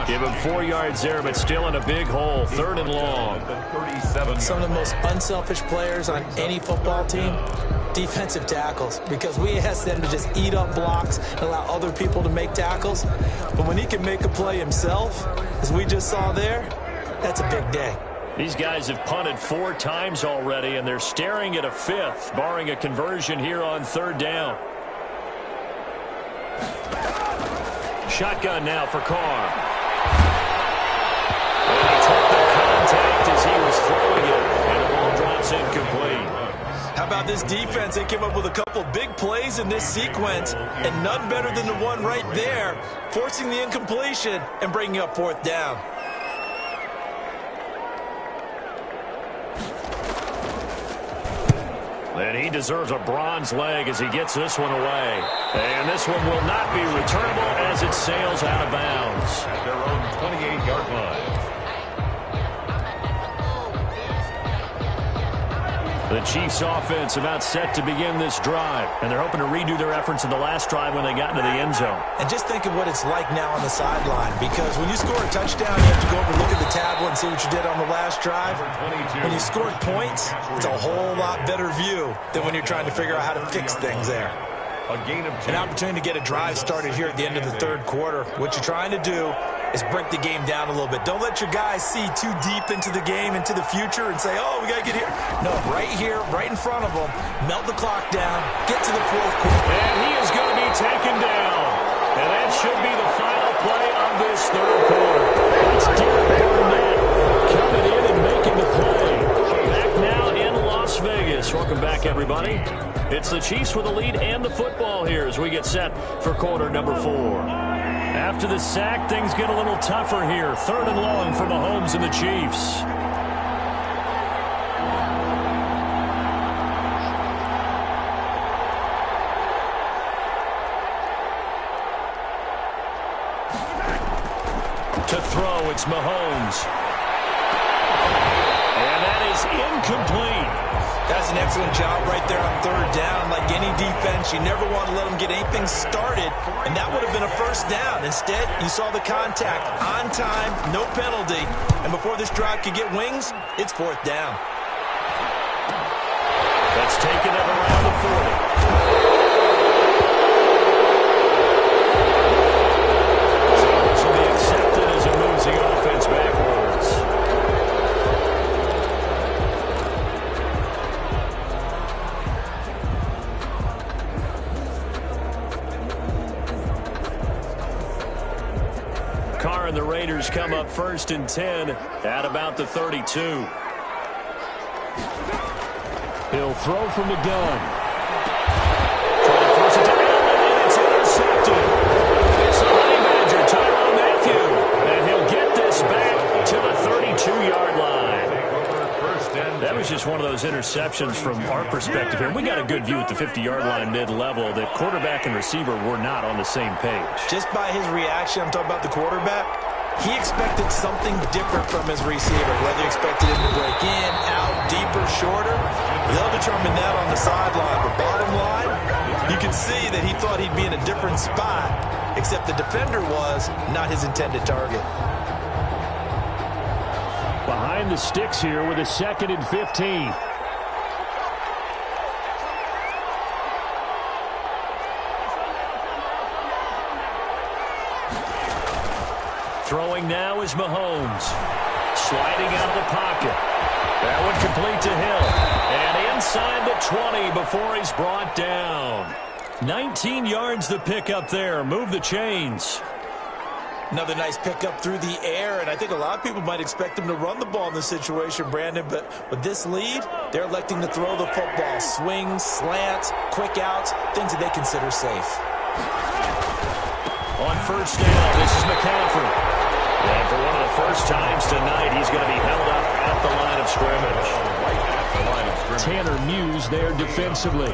Give him 4 yards there, but still in a big hole. 3rd and long. Some of the most unselfish players on any football team, defensive tackles, because we ask them to just eat up blocks and allow other people to make tackles. But when he can make a play himself, as we just saw there, that's a big day. These guys have punted 4 times already, and they're staring at a 5th, barring a conversion here on 3rd down. Shotgun now for Carr. And he took the contact as he was throwing it, and the ball drops incomplete. How about this defense? They came up with a couple big plays in this sequence, and none better than the one right there, forcing the incompletion and bringing up 4th down. And he deserves a bronze leg as he gets this one away. And this one will not be returnable as it sails out of bounds. At their own 28-yard line. The Chiefs offense about set to begin this drive. And they're hoping to redo their efforts in the last drive when they got into the end zone. And just think of what it's like now on the sideline, because when you score a touchdown, you have to go over and look at the tablet and see what you did on the last drive. When you scored points, it's a whole lot better view than when you're trying to figure out how to fix things there. A gain of 2. An opportunity to get a drive started here at the end of the 3rd quarter. What you're trying to do is break the game down a little bit. Don't let your guys see too deep into the game, into the future, and say, oh, we got to get here. No, right here, right in front of them, melt the clock down, get to the 4th quarter. And he is going to be taken down. And that should be the final play of this 3rd quarter. It's Derek Barnett coming in and making the play. Back now in Las Vegas for Welcome back, everybody. It's the Chiefs with the lead and the football here as we get set for quarter number 4. After the sack, things get a little tougher here. 3rd and long for Mahomes and the Chiefs. To throw, it's Mahomes. And that is incomplete. That's an excellent job right there on 3rd down. Like any defense, you never want to let them get anything started, and that would have been a 1st down. Instead, you saw the contact on time, no penalty, and before this drive could get wings, it's 4th down. That's taken it around the 40. So this will be accepted as it moves the offense backwards. Carr and the Raiders come up 1st and 10 at about the 32. He'll throw from the gun. Trying to force it to Allen, and it's intercepted. It's the Honey Badger, Tyrann Mathieu, and he'll get this back to the 32-yard line. That was just one of those interceptions from our perspective here. We got a good view at the 50-yard line mid-level that quarterback and receiver were not on the same page. Just by his reaction, I'm talking about the quarterback, he expected something different from his receiver, whether he expected him to break in, out, deeper, shorter. They'll determine that on the sideline. But bottom line, you can see that he thought he'd be in a different spot, except the defender was not his intended target. Behind the sticks here with a 2nd and 15. Throwing now is Mahomes. Sliding out of the pocket. That one complete to Hill. And inside the 20 before he's brought down. 19 yards the pickup there. Move the chains. Another nice pickup through the air, and I think a lot of people might expect him to run the ball in this situation, Brandon, but with this lead, they're electing to throw the football. Swings, slants, quick outs, things that they consider safe. On 1st down, this is McCaffrey. And for one of the first times tonight, he's going to be held up at the line of scrimmage. Tanner Muse there defensively.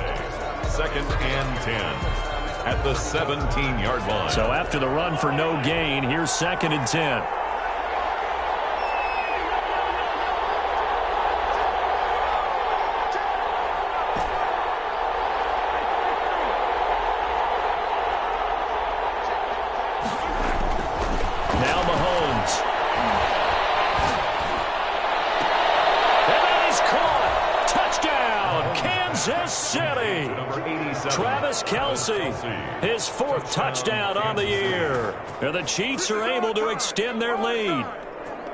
2nd and 10 at the 17-yard line. So after the run for no gain, here's 2nd and 10. Now Mahomes. And that is caught. Touchdown, Kansas City. Travis Kelce, his 4th touchdown on the year. And the Chiefs are able to extend their lead.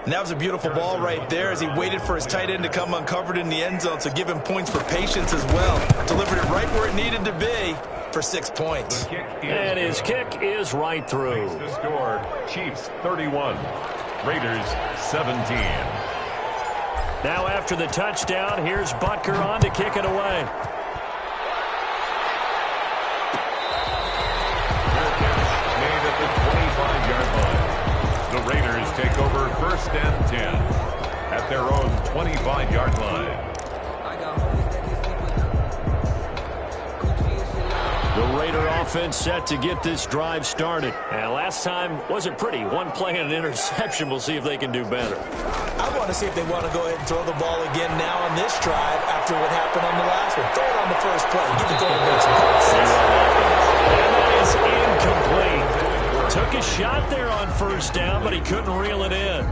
And that was a beautiful ball right there as he waited for his tight end to come uncovered in the end zone, so give him points for patience as well. Delivered it right where it needed to be for 6 points. And his kick is right through. The score, Chiefs 31, Raiders 17. Now after the touchdown, here's Butker on to kick it away. Made at the 25-yard line. The Raiders take over 1st and 10 at their own 25-yard line. The Raider offense set to get this drive started. And last time wasn't pretty. One play and an interception. We'll see if they can do better. I want to see if they want to go ahead and throw the ball again now on this drive after what happened on the last one. Throw it on the first play. Give the quarterback some passes. And that is incomplete. Took a shot there on 1st down, but he couldn't reel it in.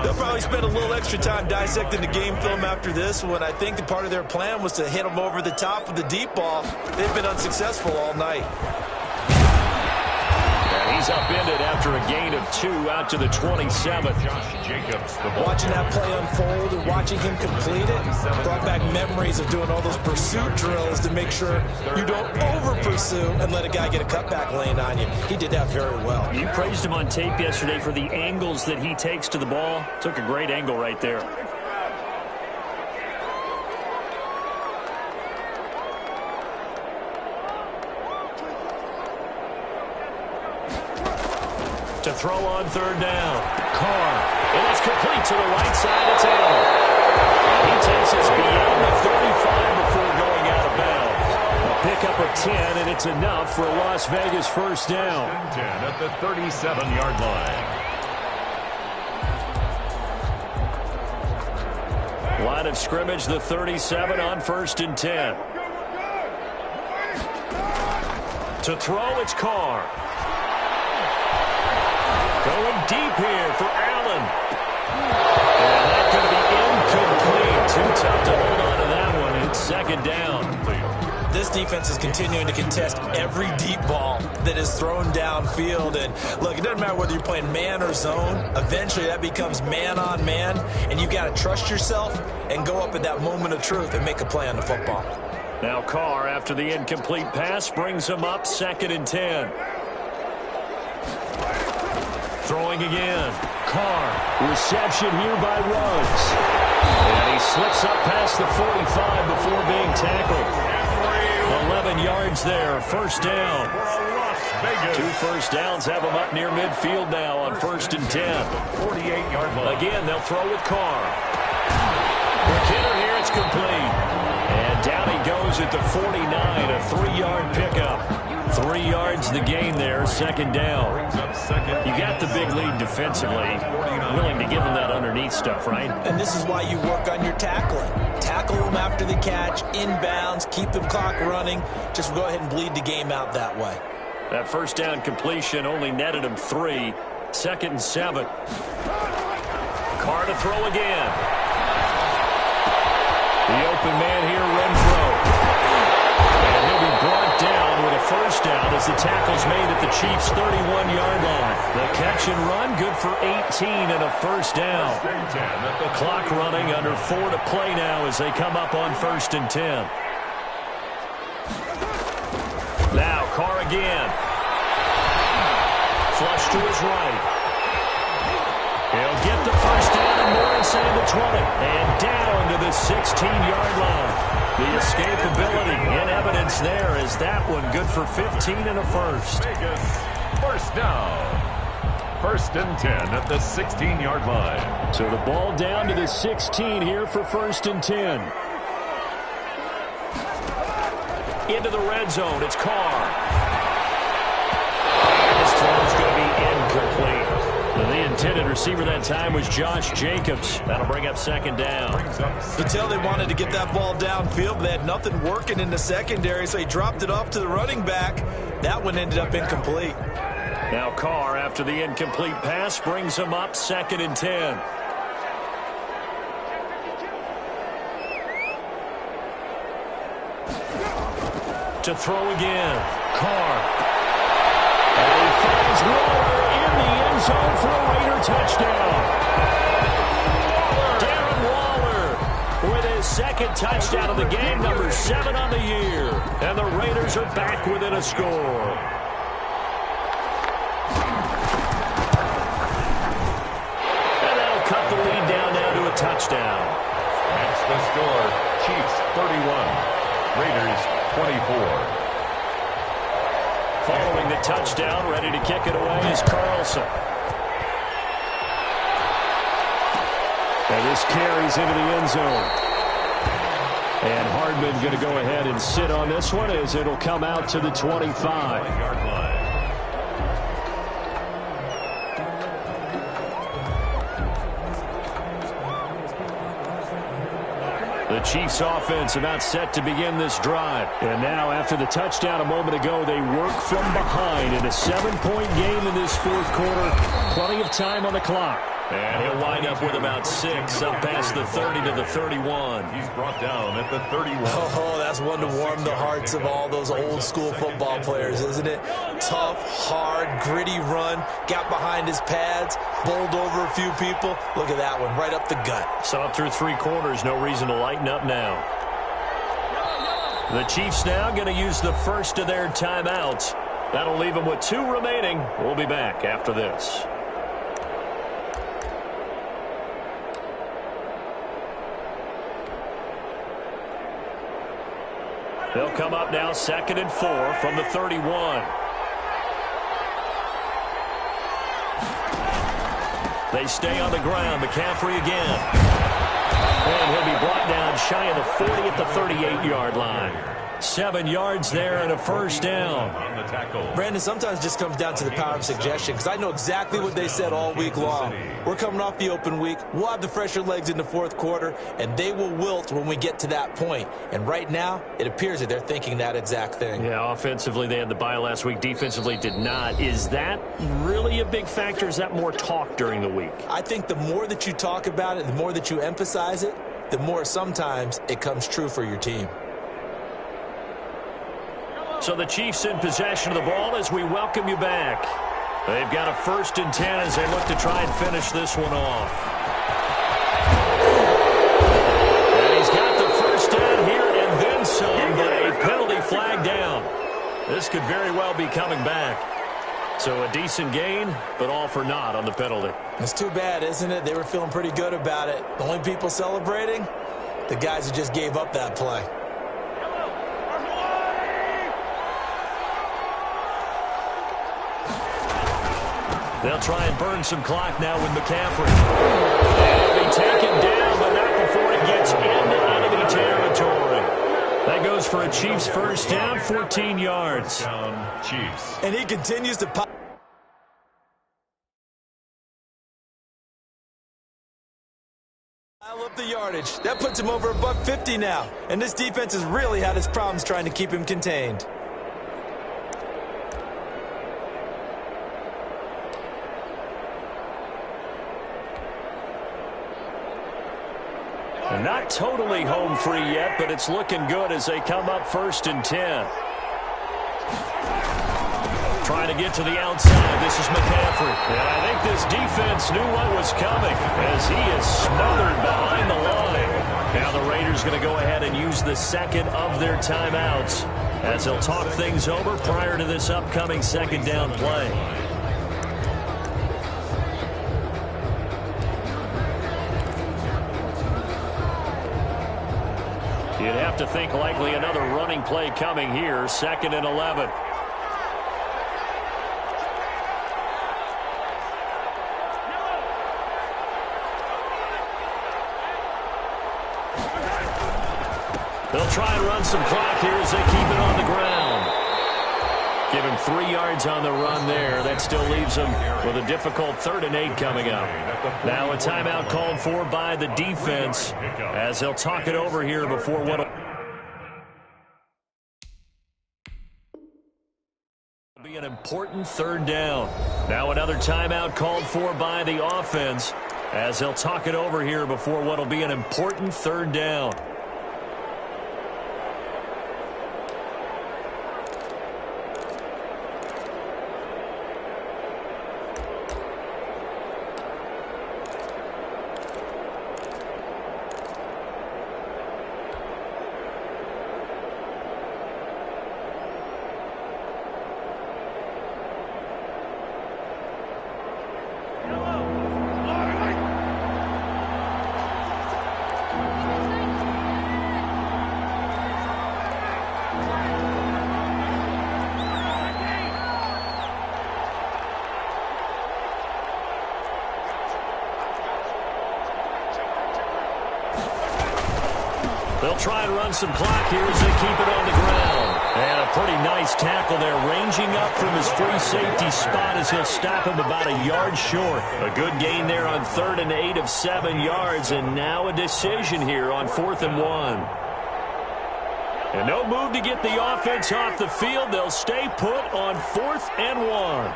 They'll probably spend a little extra time dissecting the game film after this one. I think the part of their plan was to hit them over the top with the deep ball. They've been unsuccessful all night. And he's upended after a gain of 2 out to the 27th. Josh Jacobs, the ball. Watching that play unfold and watching him complete it brought back memories of doing all those pursuit drills to make sure you don't over-pursue and let a guy get a cutback lane on you. He did that very well. You praised him on tape yesterday for the angles that he takes to the ball. Took a great angle right there. To throw on third down. Carr. And it's complete to the right side. It's Allen. And he takes us beyond the 35 before going out of bounds. A pickup of 10, and it's enough for a Las Vegas first down. 10 at the 37-yard line. Line of scrimmage, the 37 on 1st and 10. To throw, it's Carr. Going deep here for Allen. And that's going to be incomplete. Too tough to hold on to that one. It's second down. This defense is continuing to contest every deep ball that is thrown downfield. And, look, it doesn't matter whether you're playing man or zone. Eventually, that becomes man-on-man, and you've got to trust yourself and go up at that moment of truth and make a play on the football. Now Carr, after the incomplete pass, brings him up 2nd and 10. Throwing again. Carr. Reception here by Ruggs. And he slips up past the 45 before being tackled. 11 yards there. First down. 2 first downs have him up near midfield now on 1st and 10. 48-yard line. Again, they'll throw with Carr. The hitter here, it's complete. And down he goes at the 49, a 3-yard pickup. 3 yards the gain there, second down. You got the big lead defensively. Willing to give him that underneath stuff, right? And this is why you work on your tackling. Tackle them after the catch, inbounds, keep the clock running. Just go ahead and bleed the game out that way. That first down completion only netted him 3. 2nd and 7. Carr to throw again. The open man here, Renfro. And he'll be brought down with a first down as the tackle's made at the Chiefs' 31-yard line. The catch and run, good for 18 and a first down. The clock running, under 4 to play now as they come up on 1st and 10. Now Carr again. Flush to his right. He'll get the first down and more inside the 20. And down to the 16-yard line. The escapability in evidence there is that one good for 15 and a first. Vegas, first down. 1st and 10 at the 16-yard line. So the ball down to the 16 here for 1st and 10. Into the red zone, it's Carr. This throw's going to be incomplete. The intended receiver that time was Josh Jacobs. That'll bring up second down. You tell they wanted to get that ball downfield, but they had nothing working in the secondary, so he dropped it off to the running back. That one ended up incomplete. Now Carr, after the incomplete pass, brings him up 2nd and 10. To throw again. Carr. And he finds Waller in the end zone for a Raider touchdown. Darren Waller with his 2nd touchdown of the game, number 7 on the year. And the Raiders are back within a score. And that'll cut the lead down now to a touchdown. That's the score. Chiefs 31. Raiders 24. Following the touchdown, ready to kick it away is Carlson. And this carries into the end zone. And Hardman going to go ahead and sit on this one as it'll come out to the 25-yard line. The Chiefs offense about set to begin this drive. And now after the touchdown a moment ago, they work from behind in a 7-point game in this 4th quarter. Plenty of time on the clock. And he'll wind up with about 6 up past the 30 to the 31. He's brought down at the 31. Oh, that's one to warm the hearts of all those old school football players, isn't it? Tough, hard, gritty run. Got behind his pads, bowled over a few people. Look at that one, right up the gut. Saw it through 3 quarters, no reason to lighten up now. The Chiefs now going to use the first of their timeouts. That'll leave them with 2 remaining. We'll be back after this. They'll come up now 2nd and 4 from the 31. They stay on the ground. McCaffrey again. And he'll be brought down shy of the 40 at the 38-yard line. 7 yards there and a first down. Brandon, sometimes it just comes down to the power of suggestion, because I know exactly what they said all week long. We're coming off the open week. We'll have the fresher legs in the fourth quarter, and they will wilt when we get to that point. And right now, it appears that they're thinking that exact thing. Yeah, offensively, they had the bye last week. Defensively, did not. Is that really a big factor? Is that more talk during the week? I think the more that you talk about it, the more that you emphasize it, the more sometimes it comes true for your team. So the Chiefs in possession of the ball as we welcome you back. They've got a 1st and 10 as they look to try and finish this one off. And he's got the first down here and then some, but a penalty flag down. This could very well be coming back. So a decent gain, but all for naught on the penalty. It's too bad, isn't it? They were feeling pretty good about it. The only people celebrating, the guys who just gave up that play. They'll try and burn some clock now with McCaffrey. And he'll be taken down, but not before he gets into enemy territory. That goes for a Chiefs first down, 14 yards. Chiefs. And he continues to pile up the yardage. That puts him over $150 now. And this defense has really had its problems trying to keep him contained. And not totally home free yet, but it's looking good as they come up 1st and 10. Trying to get to the outside. This is McCaffrey. And I think this defense knew what was coming as he is smothered behind the line. Now the Raiders going to go ahead and use the second of their timeouts as they'll talk things over prior to this upcoming 2nd down play. You'd have to think likely another running play coming here, 2nd and 11. They'll try and run some clock here as they keep it on the ground. Give him 3 yards on the run there. That still leaves him with a difficult 3rd and 8 coming up. Now a timeout called for by the defense as they'll talk it over here before what will be an important 3rd down. Now another timeout called for by the offense as they'll talk it over here before what will be an important 3rd down. They'll try and run some clock here as they keep it on the ground. And a pretty nice tackle there, ranging up from his free safety spot as he'll stop him about a yard short. A good gain there on 3rd and 8 of 7 yards, and now a decision here on 4th and 1. And no move to get the offense off the field. They'll stay put on 4th and 1.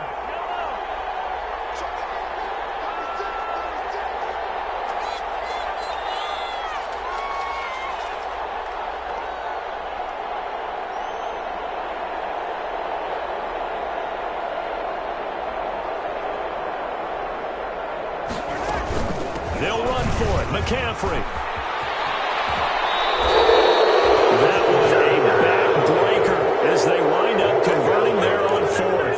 They'll run for it. McCaffrey. That was a backbreaker as they wind up converting there on 4th.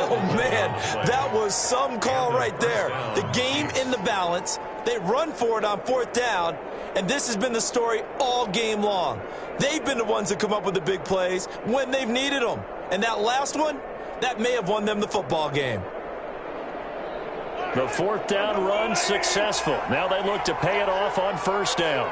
Oh, man, that was some call right there. The game in the balance. They run for it on 4th down, and this has been the story all game long. They've been the ones that come up with the big plays when they've needed them. And that last one, that may have won them the football game. The fourth down run successful. Now they look to pay it off on first down.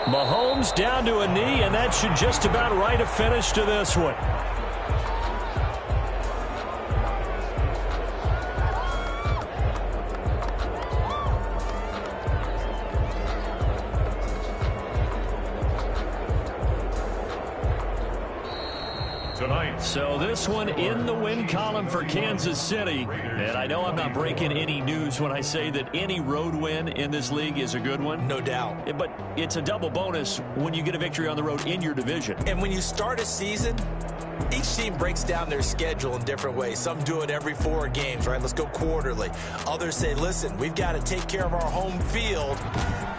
Mahomes down to a knee, and that should just about write a finish to this one. So this one in the win column for Kansas City. And I know I'm not breaking any news when I say that any road win in this league is a good one. No doubt. But it's a double bonus when you get a victory on the road in your division. And when you start a season, each team breaks down their schedule in different ways. Some do it every 4 games, right? Let's go quarterly. Others say, listen, we've got to take care of our home field.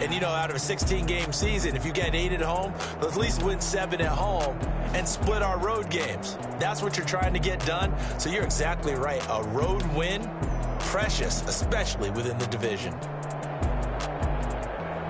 And, you know, out of a 16-game season, if you get 8 at home, let's at least win 7 at home and split our road games. That's what you're trying to get done. So you're exactly right. A road win, precious, especially within the division.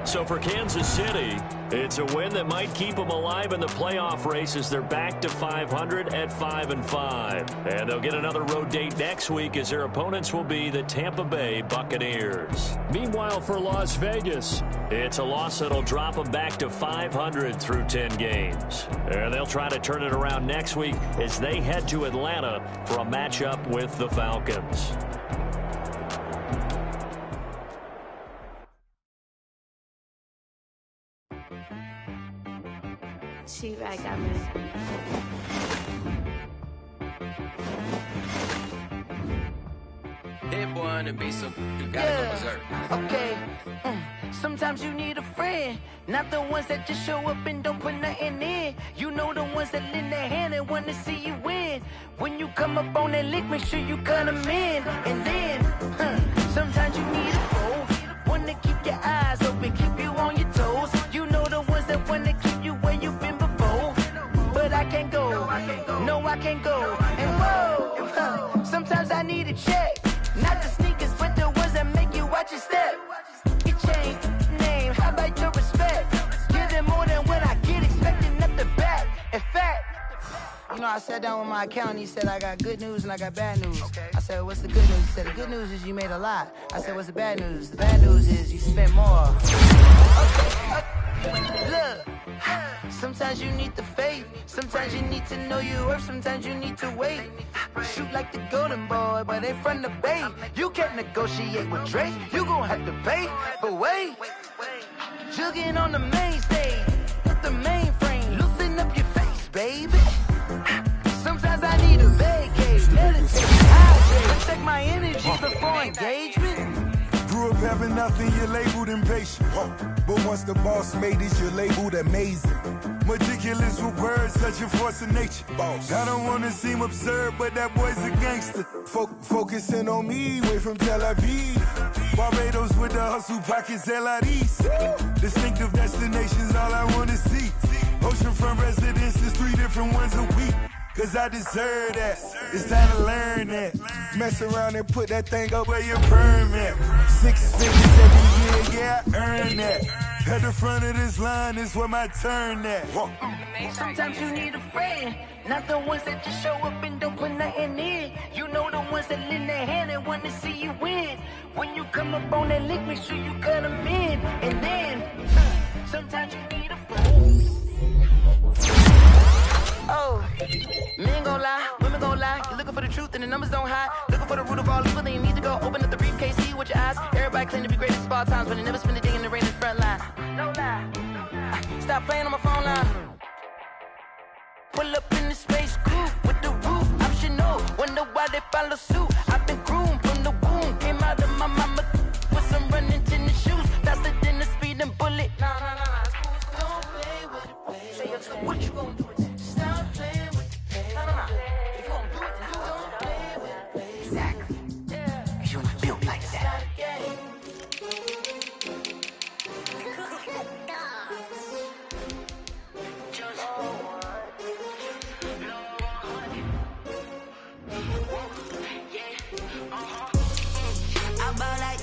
So for Kansas City, it's a win that might keep them alive in the playoff race as they're back to 500 at 5-5. And they'll get another road date next week as their opponents will be the Tampa Bay Buccaneers. Meanwhile, for Las Vegas, it's a loss that'll drop them back to 500 through 10 games. And they'll try to turn it around next week as they head to Atlanta for a matchup with the Falcons. I got me. Hit boy on the beat, so you gotta go berserk. Okay. Sometimes you need a friend, not the ones that just show up and don't put nothing in. You know the ones that lend their hand and want to see you win. When you come up on that lick, make sure you cut them in. And then, sometimes you need a foe, one to keep your eyes open, keep you on your toes. You know the ones that want to keep you where you've been before. But I can't go, no I can't go. And whoa, sometimes I need a check. Not the sneakers, but the ones that make you watch your step. Your chain, name, how about your respect? Give them more than what I get, expecting nothing back. In fact, you know, I sat down with my accountant, he said, I got good news and I got bad news. I said, what's the good news? He said, the good news is you made a lot. I said, what's the bad news? The bad news is you spent more. Look, sometimes you need the faith, sometimes you need to know your worth, sometimes you need to wait. Shoot like the golden boy, but they from the bay. You can't negotiate with Drake, you gon' have to pay. But wait, jugging on the main stage, with the mainframe, loosen up your face, baby. Sometimes I need a vacate, meditate, hydrate, check my energy before engagement. Grew up having nothing, you're labeled impatient. But once the boss made it, you're labeled amazing. Meticulous with words, such a force of nature. I don't want to seem absurd, but that boy's a gangster. Focusing on me, way from Tel Aviv. Barbados with the hustle, pockets LIDs. Distinctive destinations, all I want to see. Oceanfront residences, 3 different ones a week. Cause I deserve that, it's time to learn that. Mess around and put that thing up where your permit. 6 figures every year, yeah, I earn that. At the front of this line is where my turn at. Sometimes you need a friend, not the ones that just show up and don't put nothing in. You know the ones that lend their hand and want to see you win. When you come up on that lick, make sure you cut them in. And then, sometimes you need a fool. Oh, men gon' lie, women gon' lie. You're looking for the truth and the numbers don't hide. Looking for the root of all evil, then you need to go open up the briefcase, see with your eyes. Everybody claim to be greatest of all times, but they never spend a day in the rain in the front line. No lie. Stop playing on my phone line. Pull up in the space coupe with the roof optional. Wonder why they follow suit. I've been groomed from the womb. Came out of my mama with some running tennis shoes. Faster than the speeding bullet. Nah. Don't play with it, baby. Say, what you gonna do with it? Stop playing with it, baby. Nah. If you gonna do it, then don't play with it, baby. Exactly. Yeah. You're not built like that. I ball like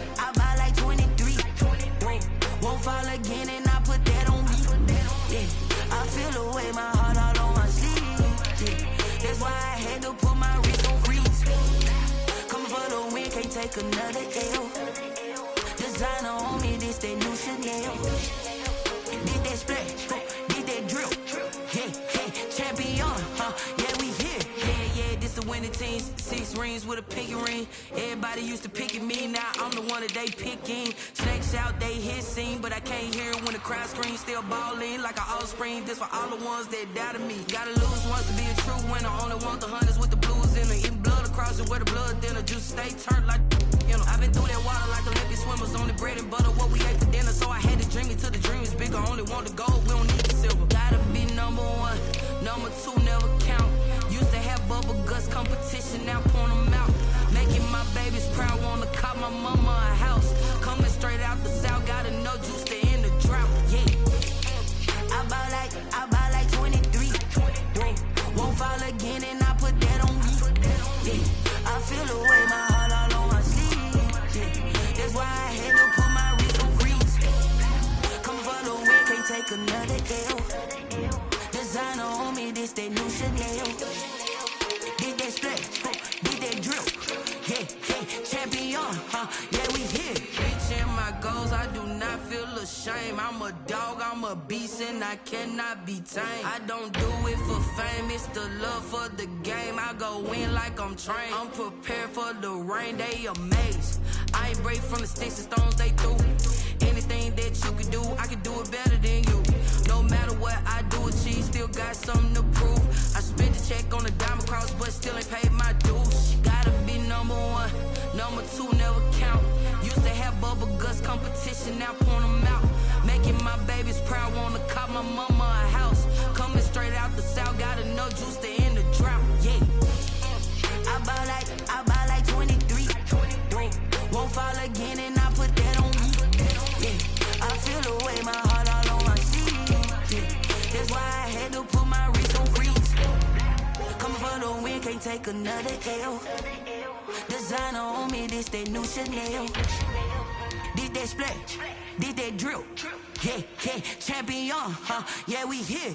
again and I put that on me. Yeah, I feel the way, my heart all on my sleeve. Yeah, that's why I had to put my wrist on freeze. Coming for the win, can't take another L. Designer on me, this that new Chanel. Did that splash, did that drill. Yeah, champion, yeah, we here. Yeah, this the winning team. 6 rings with a pinky ring. Everybody used to pick at me, now I'm the one that they picking. Snakes out, they hit scene, but I can't hear it when the crowd screams. Still ballin' like an offspring. This for all the ones that doubted me. Gotta lose once to be a true winner. Only want the hunters with the blues in it. Eating blood across it where the blood thinner. Juice stay turned like, you know. I've been through that water like Olympic swimmers. Only bread and butter, what we ate for dinner. So I had to dream it till the dream is bigger. Only want the gold, we don't need the silver. Gotta be number 1, number 2 never count. Used to have bubble guts competition, now point them out. Making my babies proud, wanna cop my mama a house. Coming straight out the south, gotta know juice to end the drought. Yeah, I buy like 23. Whoa, won't fall again and I put that on me. Yeah, I feel the way, my heart all on my sleeve. Yeah, that's why I had to put my wrist on freeze. Come for the win, can't take another L. Designer on me, this that new Chanel. Did that splash, did that drill. Yeah, champion, yeah, we here. Reaching my goals, I do not feel ashamed. I'm a dog, I'm a beast, and I cannot be tamed. I don't do it for fame, it's the love for the game. I go in like I'm trained. I'm prepared for the rain, they amazed. I ain't break from the sticks and stones they threw. Anything that you can do, I can do it better than you. No matter what I do, achieve, still got something to prove. I spent the check on the diamond cross, but still ain't paid my dues. Gotta be number 1, number 2 never count. Used to have bubble guts competition, now point them out. Making my babies proud, wanna cop my mama a house. Coming straight out the south, gotta know juice to end the drought. Yeah, I buy like 23. Won't fall again and I put that on me. Yeah, I feel the way, my heart all on my sleeve. Yeah, that's why I had to put my wrist on freeze. Coming for the win, can't take another L. Designer on me, this that new Chanel. Did that splash, did that drill. Yeah, champion, yeah, we here.